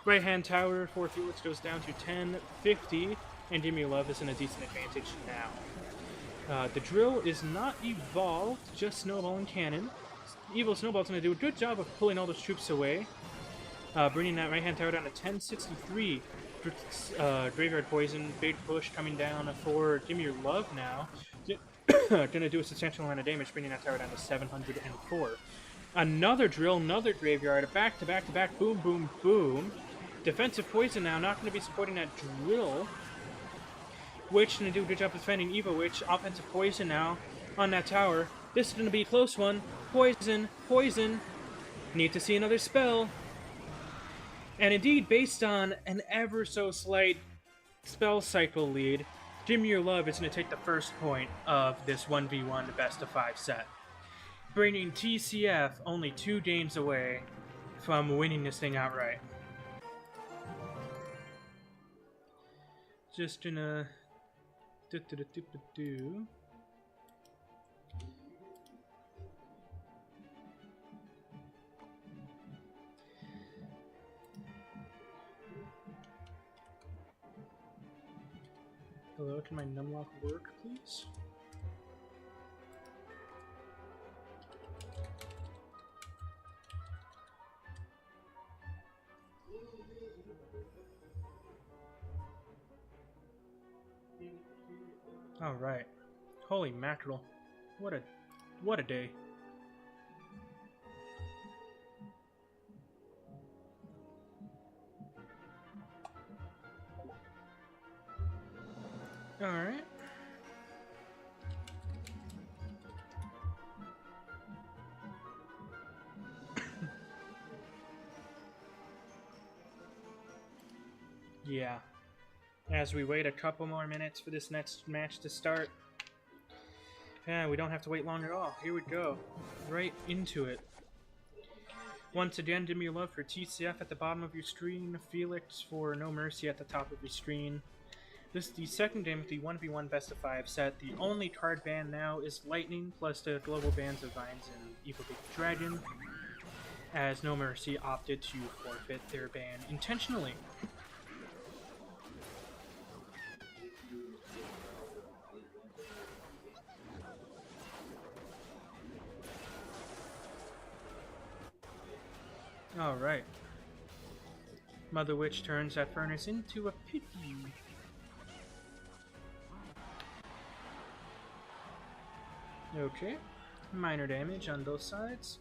Right hand tower for Felix goes down to 1050, and Give Me Your Love is in a decent advantage now. The drill is not evolved, just Snowball and Cannon. Evil Snowball's going to do a good job of pulling all those troops away, bringing that right-hand tower down to 1063. Graveyard Poison, big push coming down for Give Me Your Love now. Going to do a substantial amount of damage, bringing that tower down to 704. Another drill, another graveyard, back to back to back, boom, boom, boom. Defensive Poison now, not going to be supporting that drill. Witch going to do a good job defending Evo Witch. Offensive Poison now on that tower. This is going to be a close one. Poison, poison. Need to see another spell. And indeed, based on an ever so slight spell cycle lead, Give Me Your Love is going to take the first point of this 1v1 best of 5 set, bringing TCF only 2 games away from winning this thing outright. Just gonna do. Hello, can my numlock work, please? All right. Holy mackerel! What a day! All right. Yeah. As we wait a couple more minutes for this next match to start. Yeah, we don't have to wait long at all. Here we go. Right into it. Once again, Give Me Your Love for TCF at the bottom of your screen. Felix for NoMercy at the top of your screen. This is the second game of the 1v1 best of 5 set. The only card ban now is Lightning, plus the global bans of Vines and Evil Big Dragon, as NoMercy opted to forfeit their ban intentionally. Alright. Mother Witch turns that furnace into a pit. Okay, minor damage on both sides.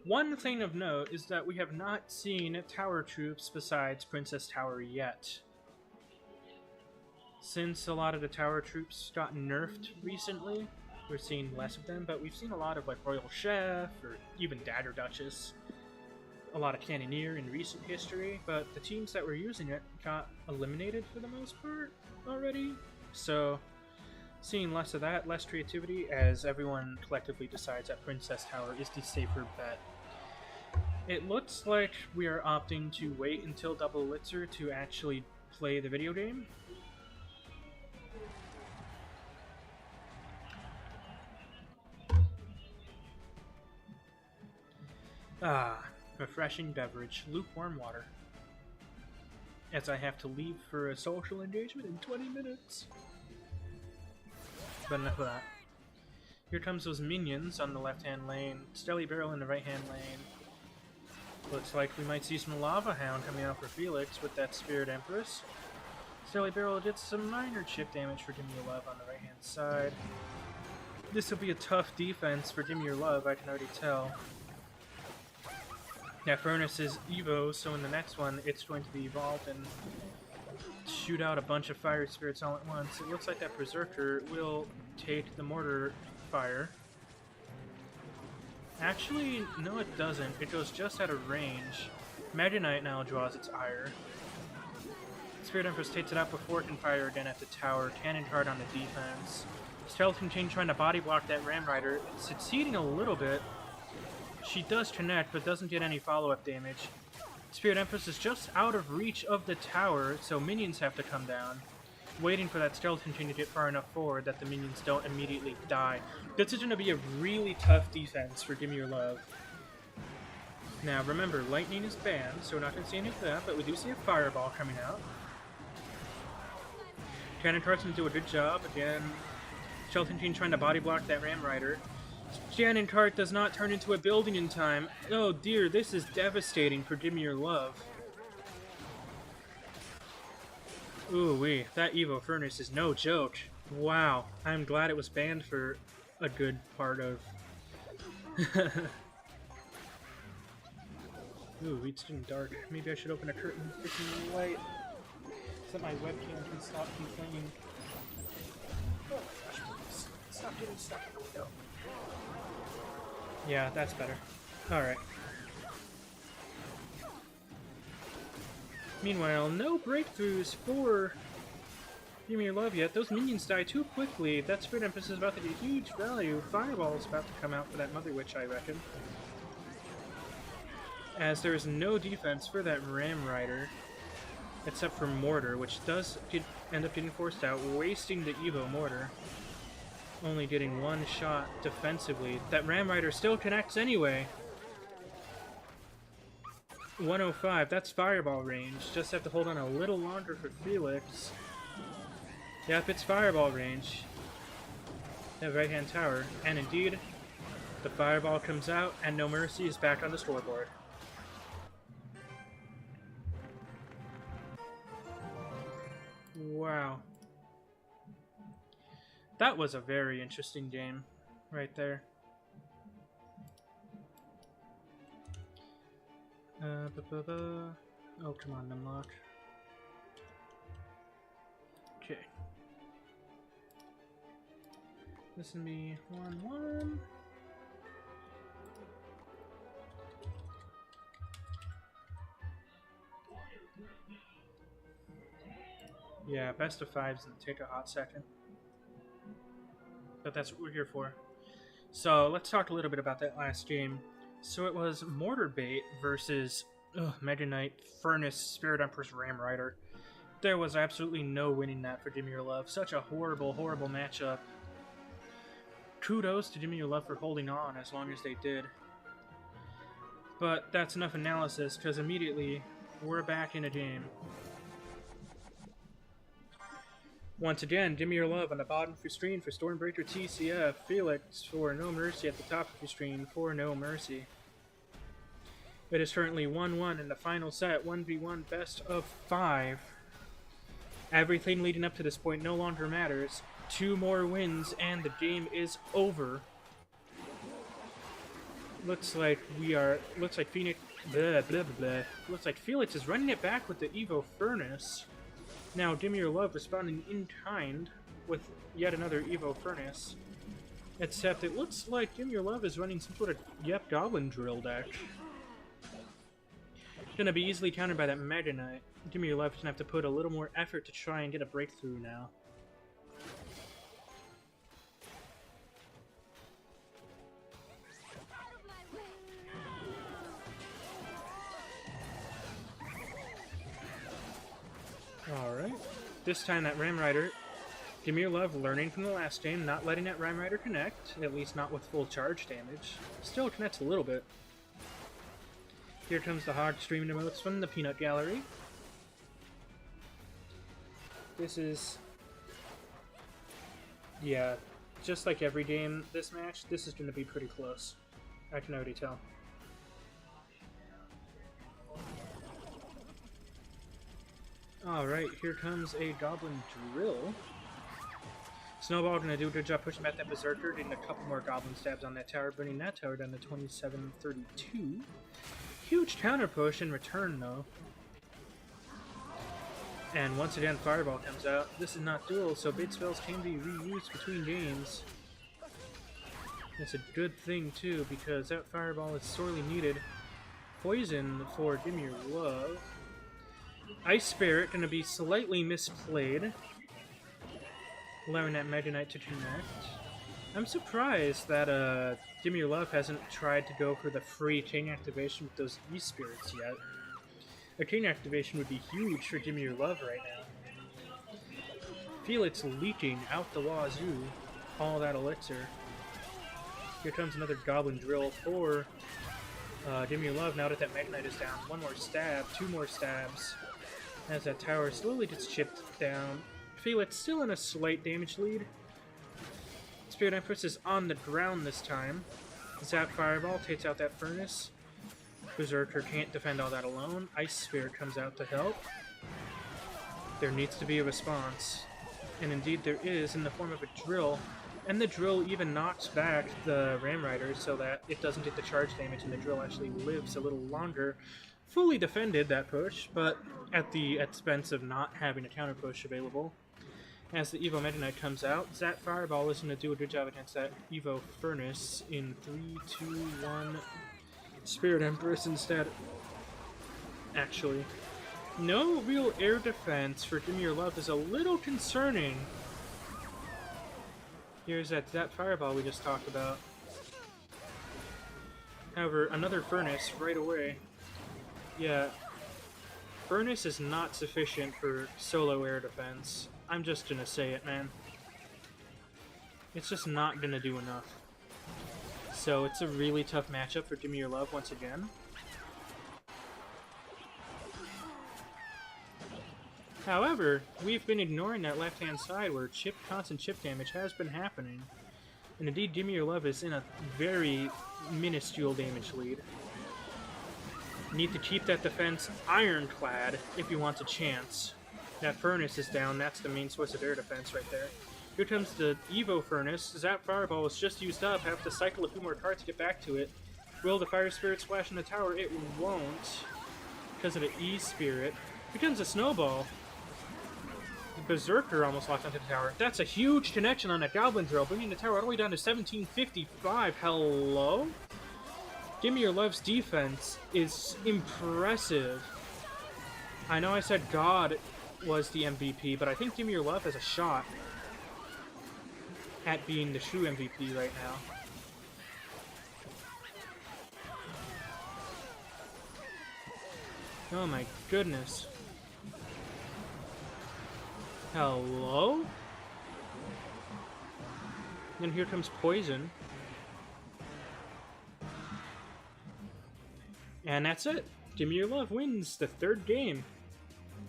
One thing of note is that we have not seen tower troops besides Princess Tower yet. Since a lot of the tower troops got nerfed recently, we're seeing less of them, but we've seen a lot of like Royal Chef or even Dagger Duchess. A lot of Cannoneer in recent history, but the teams that were using it got eliminated for the most part already. So, seeing less of that, less creativity, as everyone collectively decides that Princess Tower is the safer bet. It looks like we are opting to wait until Double Elixir to actually play the video game. Ah, refreshing beverage, lukewarm water. As I have to leave for a social engagement in 20 minutes. But enough of that. Here comes those minions on the left-hand lane, Stelly Barrel in the right-hand lane. Looks like we might see some Lava Hound coming out for Felix with that Spirit Empress. Stelly Barrel did some minor chip damage for Give Me Your Love on the right-hand side. This will be a tough defense for Give Me Your Love, I can already tell. That Furnace is Evo, so in the next one, it's going to be evolved and shoot out a bunch of fire spirits all at once. It looks like that Berserker will take the mortar fire. Actually, no it doesn't. It goes just out of range. Meta Knight now draws its ire. Spirit Empress takes it out before it can fire again at the tower. Cannon card on the defense. Skeleton King trying to body block that Ram Rider. Succeeding a little bit. She does connect, but doesn't get any follow-up damage. Spirit Empress is just out of reach of the tower, so minions have to come down. Waiting for that Skeleton King to get far enough forward that the minions don't immediately die. This is going to be a really tough defense for Give Me Your Love. Now, remember, lightning is banned, so we're not going to see any of that, but we do see a fireball coming out. Cannon Cart's going to do a good job. Again, Skeleton King trying to body block that Ram Rider. Cannon Cart does not turn into a building in time. Oh dear, this is devastating for Give Me Your Love. Ooh wee, that Evo Furnace is no joke. Wow, I'm glad it was banned for a good part of... Ooh, it's getting dark. Maybe I should open a curtain. Freaking light. So that my webcam can stop complaining. Oh my gosh, please. Stop getting stuck in the window. Yeah, that's better. Alright. Meanwhile, no breakthroughs for Give Me Your Love yet. Those minions die too quickly. That Spirit Empress is about to get huge value. Fireball is about to come out for that Mother Witch, I reckon. As there is no defense for that Ram Rider, except for Mortar, which does end up getting forced out, wasting the Evo Mortar. Only getting one shot defensively. That Ram Rider still connects anyway. 105, that's fireball range. Just have to hold on a little longer for Felix. Yep, it's fireball range. That right-hand tower. And indeed, the fireball comes out, and NoMercy is back on the scoreboard. Wow. That was a very interesting game, right there. Oh, come on, Numlock. Okay. Listen to me, 1-1. Yeah, best of fives and take a hot second. But that's what we're here for. So let's talk a little bit about that last game. So it was Mortar Bait versus Meta Knight, Furnace, Spirit Empress, Ram Rider. There was absolutely no winning that for Give Me Your Love. Such a horrible, horrible matchup. Kudos to Give Me Your Love for holding on as long as they did. But that's enough analysis, because immediately we're back in a game. Once again, Give Me Your Love on the bottom of your screen for Stormbreaker TCF, Felix for NoMercy at the top of your screen for NoMercy. It is currently 1-1 in the final set, 1v1 best of 5. Everything leading up to this point no longer matters. 2 more wins and the game is over. Looks like Phoenix, blah, blah, blah, blah. Looks like Felix is running it back with the Evo Furnace. Now Dimir Love responding in kind with yet another Evo Furnace. Except it looks like Dimir Love is running some sort of, Goblin Drill deck. Gonna be easily countered by that Mega Knight. Dimir Love's gonna have to put a little more effort to try and get a breakthrough now. Alright. This time that Ram Rider, Dimir Love learning from the last game, not letting that Ram Rider connect, at least not with full charge damage. Still connects a little bit. Here comes the Hog streaming emotes from the Peanut Gallery. This is... yeah, just like every game this match, this is going to be pretty close. I can already tell. Alright, here comes a Goblin Drill. Snowball gonna do a good job pushing back that Berserker, getting a couple more Goblin stabs on that tower, bringing that tower down to 27-32. Huge counter push in return, though. And once again, Fireball comes out. This is not dual, so bait spells can be reused between games. That's a good thing, too, because that Fireball is sorely needed. Poison for Dimir Love. Ice Spirit gonna be slightly misplayed, allowing that Mega Knight to connect. I'm surprised that Dimir Love hasn't tried to go for the free King activation with those E-Spirits yet. A King activation would be huge for Dimir Love right now. Felix leaking out the wazoo, all that elixir. Here comes another Goblin Drill for Dimir Love now that that Mega Knight is down. One more stab, 2 more stabs. As that tower slowly gets chipped down. Felix still in a slight damage lead. Spirit Empress is on the ground this time. Zap Fireball takes out that Furnace. Berserker can't defend all that alone. Ice Spirit comes out to help. There needs to be a response. And indeed there is, in the form of a Drill. And the Drill even knocks back the Ram Rider so that it doesn't get the charge damage and the Drill actually lives a little longer. Fully defended that push, but at the expense of not having a counter push available. As the Evo Meta Knight comes out, Zap Fireball is going to do a good job against that Evo Furnace in 3, 2, 1. Spirit Empress instead. Actually, no real air defense for Dimir Love is a little concerning. Here's that Zap Fireball we just talked about. However, another Furnace right away. Yeah, Furnace is not sufficient for solo air defense. I'm just gonna say it, man. It's just not gonna do enough. So it's a really tough matchup for Dimir Love once again. However, we've been ignoring that left-hand side where constant chip damage has been happening. And indeed, Dimir Love is in a very minuscule damage lead. Need to keep that defense ironclad if you want a chance. That Furnace is down, that's the main source of air defense right there. Here comes the Evo Furnace. Zap Fireball was just used up, have to cycle a few more cards to get back to it. Will the Fire Spirit splash in the tower? It won't, because of the E-Spirit. Here comes a Snowball. The Berserker almost locked onto the tower. That's a huge connection on that Goblin Drill, bringing the tower all the way down to 1755. Hello? Dimir Love's defense is impressive. I know I said God was the MVP, but I think Dimir Love has a shot at being the true MVP right now. Oh my goodness. Hello? And here comes Poison. And that's it. Dimir Love wins the 3rd game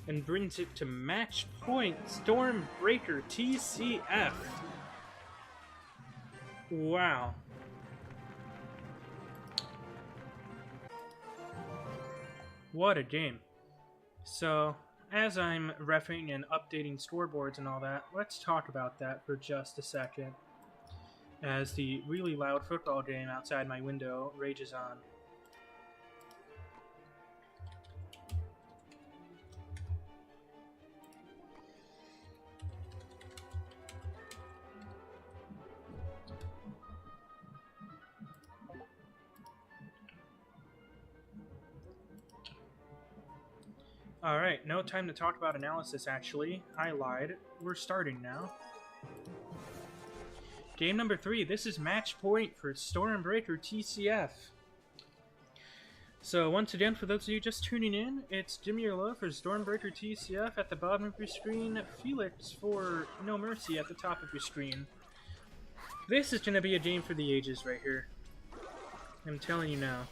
and brings it to match point. Stormbreaker TCF. Wow. What a game. So, as I'm reffing and updating scoreboards and all that, let's talk about that for just a second, as the really loud football game outside my window rages on. Alright, no time to talk about analysis actually. I lied. We're starting now. Game number 3. This is match point for Stormbreaker TCF. So once again, for those of you just tuning in, it's Dimir Love for Stormbreaker TCF at the bottom of your screen, Felix for NoMercy at the top of your screen. This is going to be a game for the ages right here. I'm telling you now.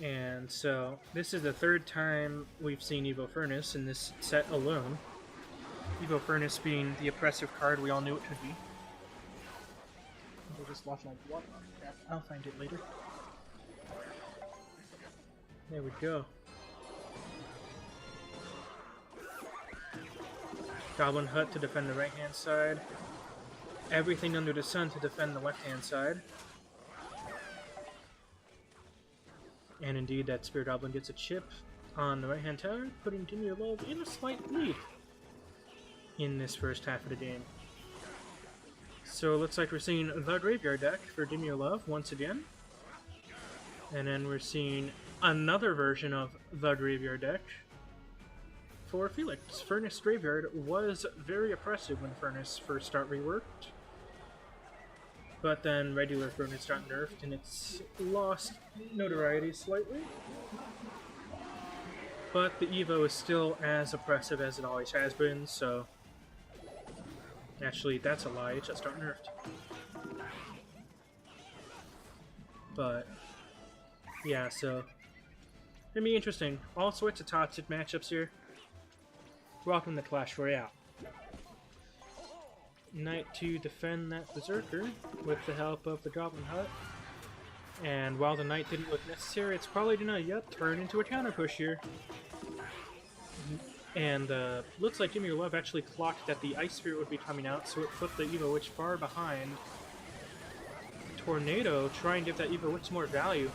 And so, this is the third time we've seen Evo Furnace in this set alone. Evo Furnace being the oppressive card we all knew it could be. I just lost my blood. I'll find it later. There we go. Goblin Hut to defend the right-hand side. Everything under the sun to defend the left-hand side. And indeed, that Spirit Goblin gets a chip on the right-hand tower, putting Dimir Love in a slight lead in this first half of the game. So it looks like we're seeing the Graveyard deck for Dimir Love once again. And then we're seeing another version of the Graveyard deck for Felix. Furnace Graveyard was very oppressive when Furnace first got reworked. But then regular Furnace got nerfed and it's lost notoriety slightly. But the Evo is still as oppressive as it always has been, so... Actually, that's a lie, it just got nerfed. But... yeah, so... It'll be interesting. All sorts of toxic matchups here. Welcome to Clash Royale. Knight to defend that Berserker with the help of the Goblin Hut. And while the Knight didn't look necessary, it's probably gonna, turn into a counter push here. And looks like Dimir Love actually clocked that the Ice Spirit would be coming out, so it put the Evo Witch far behind. Tornado try and give that Evo Witch more value.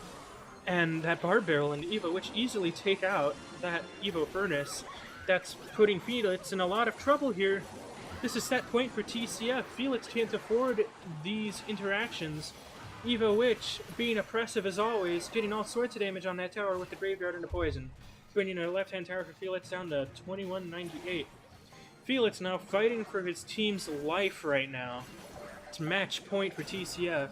And that Barb Barrel and the Evo Witch easily take out that Evo Furnace. That's putting Felix in a lot of trouble here. This is set point for TCF. Felix can't afford these interactions. Evo Witch, being oppressive as always, getting all sorts of damage on that tower with the Graveyard and the Poison. Bringing the left-hand tower for Felix down to 2198. Felix now fighting for his team's life right now. It's match point for TCF.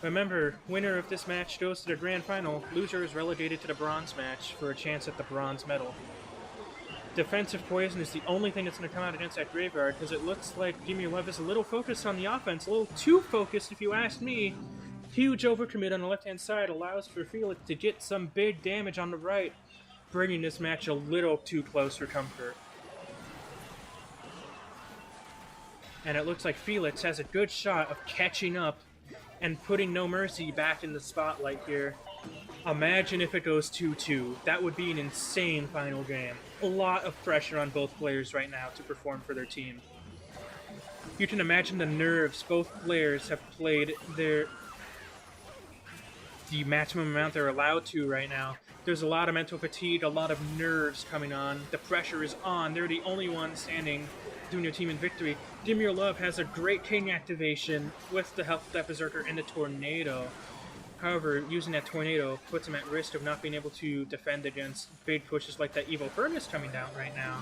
Remember, winner of this match goes to the grand final. Loser is relegated to the bronze match for a chance at the bronze medal. Defensive Poison is the only thing that's going to come out against that Graveyard, because it looks like Dimir Love is a little focused on the offense, a little too focused if you ask me. Huge overcommit on the left-hand side allows for Felix to get some big damage on the right, bringing this match a little too close for comfort. And it looks like Felix has a good shot of catching up and putting NoMercy back in the spotlight here. Imagine if it goes 2-2. That would be an insane final game. A lot of pressure on both players right now to perform for their team. You can imagine the nerves both players have played the maximum amount they're allowed to right now. There's a lot of mental fatigue, a lot of nerves coming on. The pressure is on. They're the only ones standing, doing their team in victory. Dimir Love has a great King activation with the help of that Berserker and the Tornado. However, using that Tornado puts him at risk of not being able to defend against big pushes like that Evo Furnace coming down right now.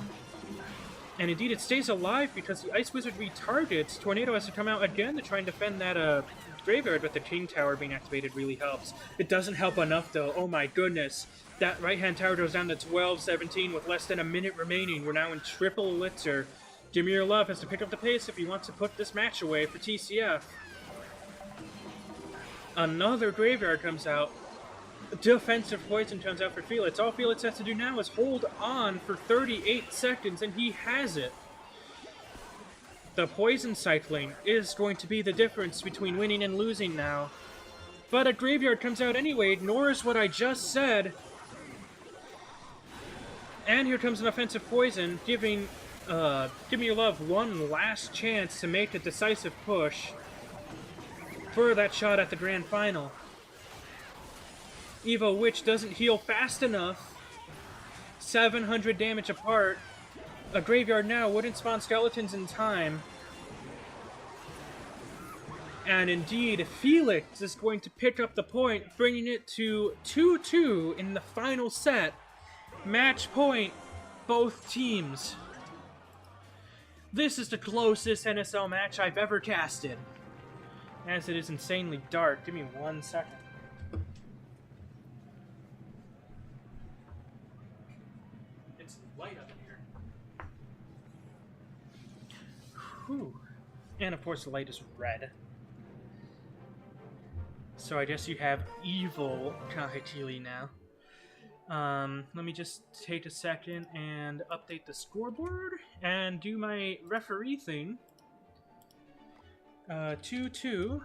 And indeed, it stays alive because the Ice Wizard retargets. Tornado has to come out again to try and defend that Graveyard, but the King Tower being activated really helps. It doesn't help enough, though. Oh my goodness. That right-hand tower goes down to 12-17 with less than a minute remaining. We're now in triple elixir. Dimir Love has to pick up the pace if he wants to put this match away for TCF. Another Graveyard comes out. Defensive Poison comes out for Felix. All Felix has to do now is hold on for 38 seconds, and he has it. The poison cycling is going to be the difference between winning and losing now. But a graveyard comes out anyway, ignores what I just said. And here comes an offensive poison, giving Give Me Your Love one last chance to make a decisive push for that shot at the grand final. Evo Witch doesn't heal fast enough. 700 damage apart. A graveyard now wouldn't spawn skeletons in time. And indeed, Felix is going to pick up the point, bringing it to 2-2 in the final set. Match point, both teams. This is the closest NSL match I've ever casted. As it is insanely dark. Give me 1 second. It's light up in here. Whew. And of course the light is red. So I guess you have evil Kahitili now. Let me just take a second and update the scoreboard and do my referee thing. 2-2.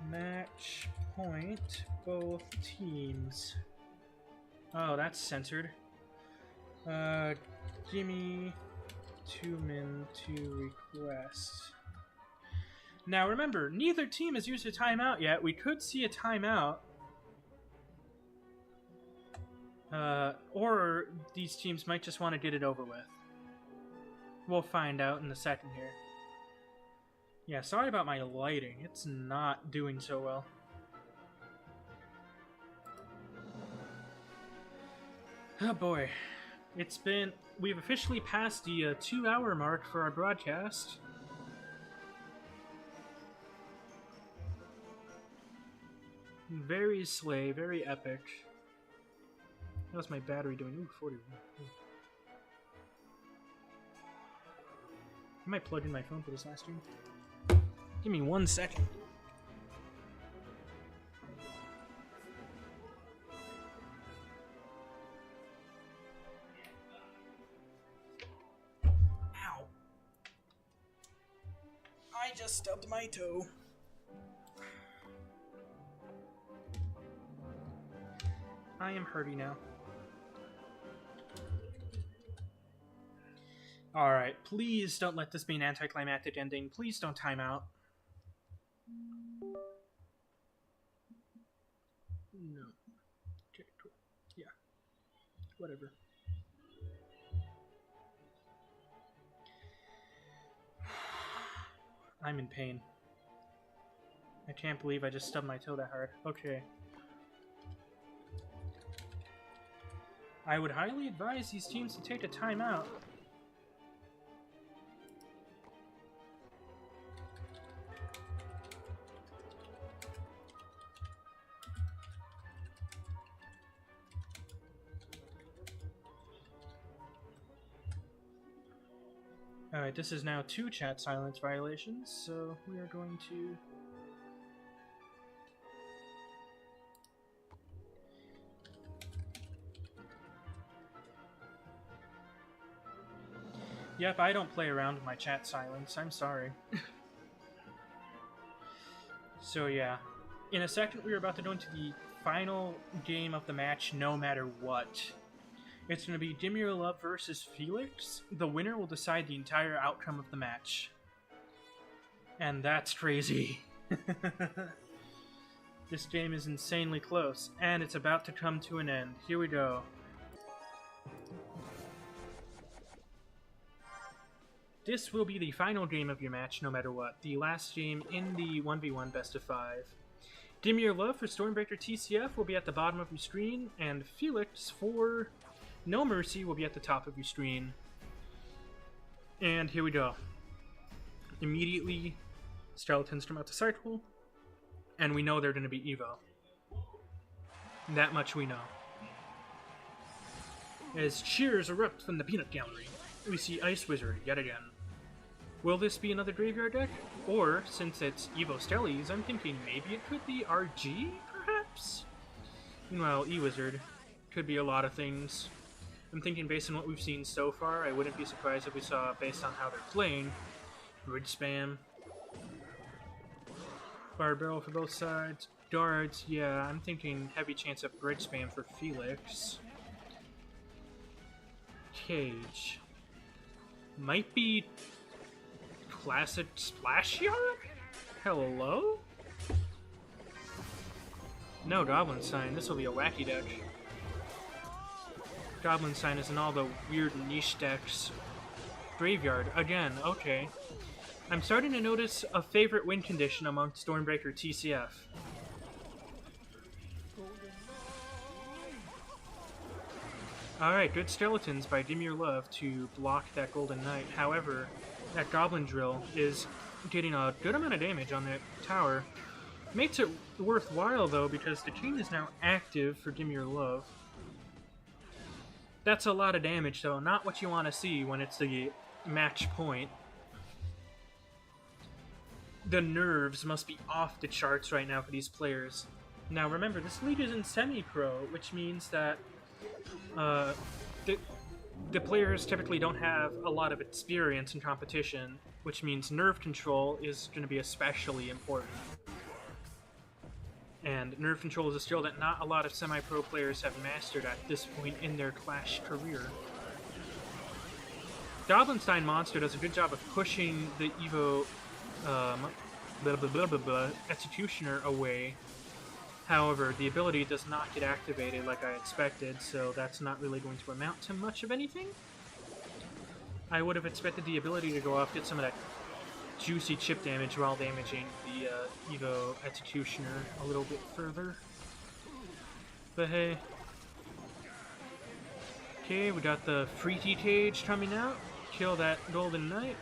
Match point, both teams. Oh, that's censored. Gimme 2 min to request. Now remember, neither team has used a timeout yet. We could see a timeout. Or these teams might just want to get it over with. We'll find out in a second here. Yeah, sorry about my lighting. It's not doing so well. Oh boy. We've officially passed the 2-hour mark for our broadcast. Very slay, very epic. How's my battery doing? Ooh, 41. I might plug in my phone for this last stream. Give me 1 second. Ow. I just stubbed my toe. I am hurting now. Alright, please don't let this be an anticlimactic ending. Please don't time out. No. Okay, cool. Yeah. Whatever. I'm in pain. I can't believe I just stubbed my toe that hard. Okay. I would highly advise these teams to take a timeout. Alright, this is now 2 chat silence violations, so we are going to... Yep, I don't play around with my chat silence, I'm sorry. So yeah, in a second we are about to go into the final game of the match, no matter what. It's going to be Give Me Your Love versus Felix. The winner will decide the entire outcome of the match. And that's crazy. This game is insanely close, and it's about to come to an end. Here we go. This will be the final game of your match, no matter what. The last game in the 1v1 best of 5. Give Me Your Love for Stormbreaker TCF will be at the bottom of your screen, and Felix for NoMercy will be at the top of your screen. And here we go. Immediately, skeletons come out to cycle, and we know they're going to be Evo. That much we know. As cheers erupt from the peanut gallery, we see Ice Wizard yet again. Will this be another graveyard deck? Or, since it's Evo Stellies, I'm thinking maybe it could be RG, perhaps? Meanwhile, E-Wizard could be a lot of things. I'm thinking based on what we've seen so far, I wouldn't be surprised if we saw, based on how they're playing, bridge spam, fire barrel for both sides, darts. Yeah, I'm thinking heavy chance of bridge spam for Felix. Cage. Might be classic splash yard? Hello? No Goblin Sign. This will be a wacky deck. Goblin Sign is in all the weird niche decks. Graveyard. Again, okay. I'm starting to notice a favorite win condition among Stormbreaker TCF. Alright, good skeletons by Dimir Love to block that Golden Knight. However, that Goblin Drill is getting a good amount of damage on that tower. Makes it worthwhile, though, because the king is now active for Dimir Love. That's a lot of damage, though. Not what you want to see when it's the match point. The nerves must be off the charts right now for these players. Now, remember, this league is in semi-pro, which means that the players typically don't have a lot of experience in competition, which means nerve control is going to be especially important. And nerve control is a skill that not a lot of semi-pro players have mastered at this point in their Clash career. Goblinstein Monster does a good job of pushing the Evo Executioner away. However, the ability does not get activated like I expected, so that's not really going to amount to much of anything. I would have expected the ability to go off, get some of that juicy chip damage while damaging the Evo Executioner a little bit further. But hey. Okay, we got the Freaky Cage coming out. Kill that Golden Knight.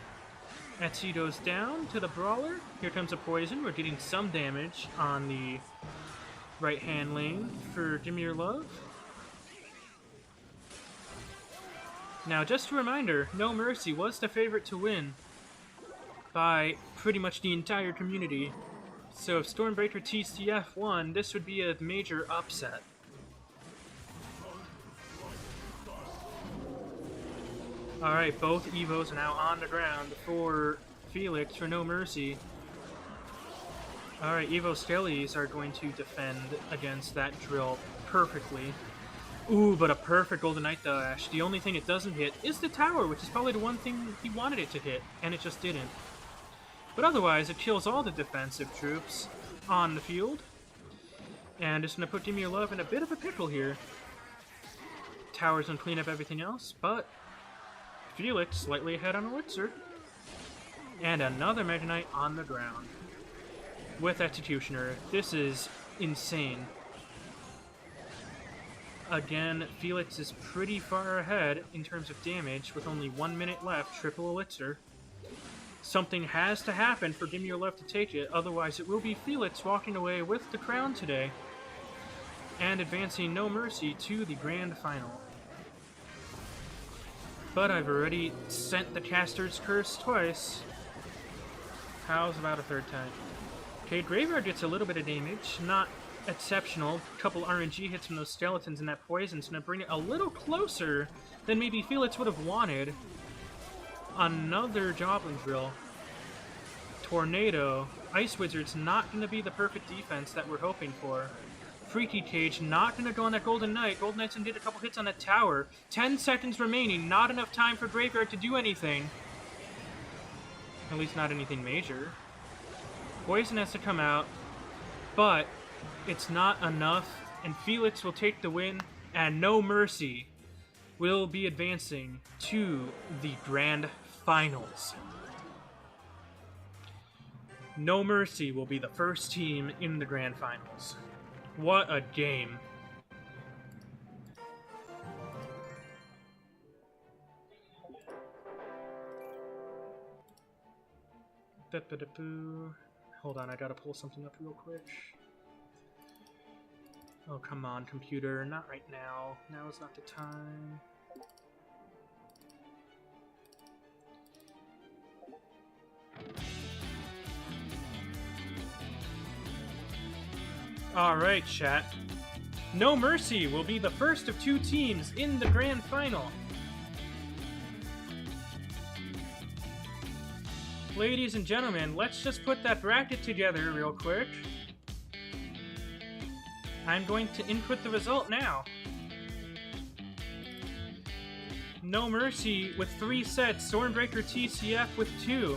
Etsy goes down to the Brawler. Here comes a Poison. We're getting some damage on the right-hand lane for Dimir Love. Now, just a reminder, NoMercy was the favorite to win by pretty much the entire community. So if Stormbreaker TCF won, this would be a major upset. Alright, both Evos are now on the ground for Felix for NoMercy. Alright, Evo Skellies are going to defend against that drill perfectly. Ooh, but a perfect Golden Knight dash. The only thing it doesn't hit is the tower, which is probably the one thing he wanted it to hit, and it just didn't. But otherwise, it kills all the defensive troops on the field. And it's going to put Dimir Love in a bit of a pickle here. Tower's going to clean up everything else, but Felix slightly ahead on Elixir. And another Mega Knight on the ground. With Executioner. This is insane. Again, Felix is pretty far ahead in terms of damage with only 1 minute left, triple Elixir. Something has to happen for Dimir Love to take it, otherwise it will be Felix walking away with the crown today and advancing NoMercy to the grand final. But I've already sent the Caster's Curse twice. How's about a third time? Okay, Graveyard gets a little bit of damage, not exceptional. A couple RNG hits from those skeletons and that poison's gonna bring it a little closer than maybe Felix would have wanted. Another Goblin Drill. Tornado. Ice Wizard's not going to be the perfect defense that we're hoping for. Freaky Cage not going to go on that Golden Knight. Golden Knight's going to get a couple hits on that tower. 10 seconds remaining. Not enough time for Graveyard to do anything. At least not anything major. Poison has to come out. But it's not enough. And Felix will take the win. And NoMercy will be advancing to the grand finals. NoMercy will be the first team in the grand finals. What a game. Hold on, I gotta pull something up real quick. Oh, come on, computer. Not right now. Now is not the time. Alright, chat. NoMercy will be the first of 2 teams in the grand final. Ladies and gentlemen, let's just put that bracket together real quick. I'm going to input the result now. NoMercy with 3 sets, Stormbreaker TCF with 2.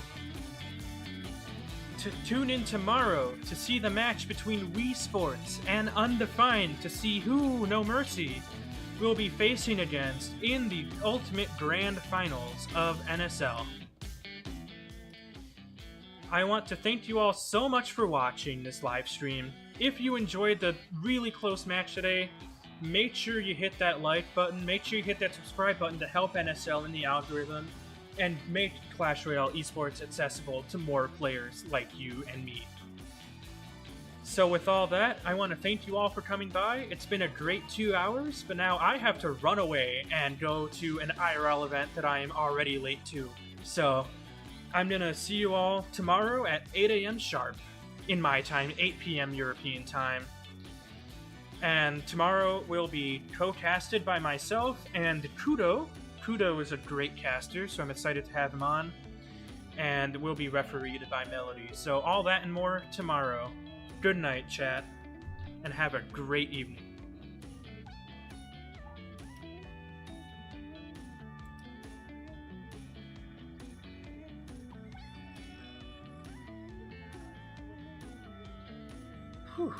Tune in tomorrow to see the match between Wii Sports and Undefined to see who NoMercy will be facing against in the Ultimate Grand Finals of NSL. I want to thank you all so much for watching this live stream. If you enjoyed the really close match today, make sure you hit that like button, make sure you hit that subscribe button to help NSL in the algorithm, and make Clash Royale esports accessible to more players like you and me. So with all that, I want to thank you all for coming by. It's been a great 2 hours, but now I have to run away and go to an IRL event that I am already late to. So I'm gonna see you all tomorrow at 8 a.m. sharp in my time, 8 p.m. European time. And tomorrow will be co-casted by myself and Kudo. Kudo is a great caster, so I'm excited to have him on. And will be refereed by Melody. So all that and more tomorrow. Good night, chat, and have a great evening. Whew.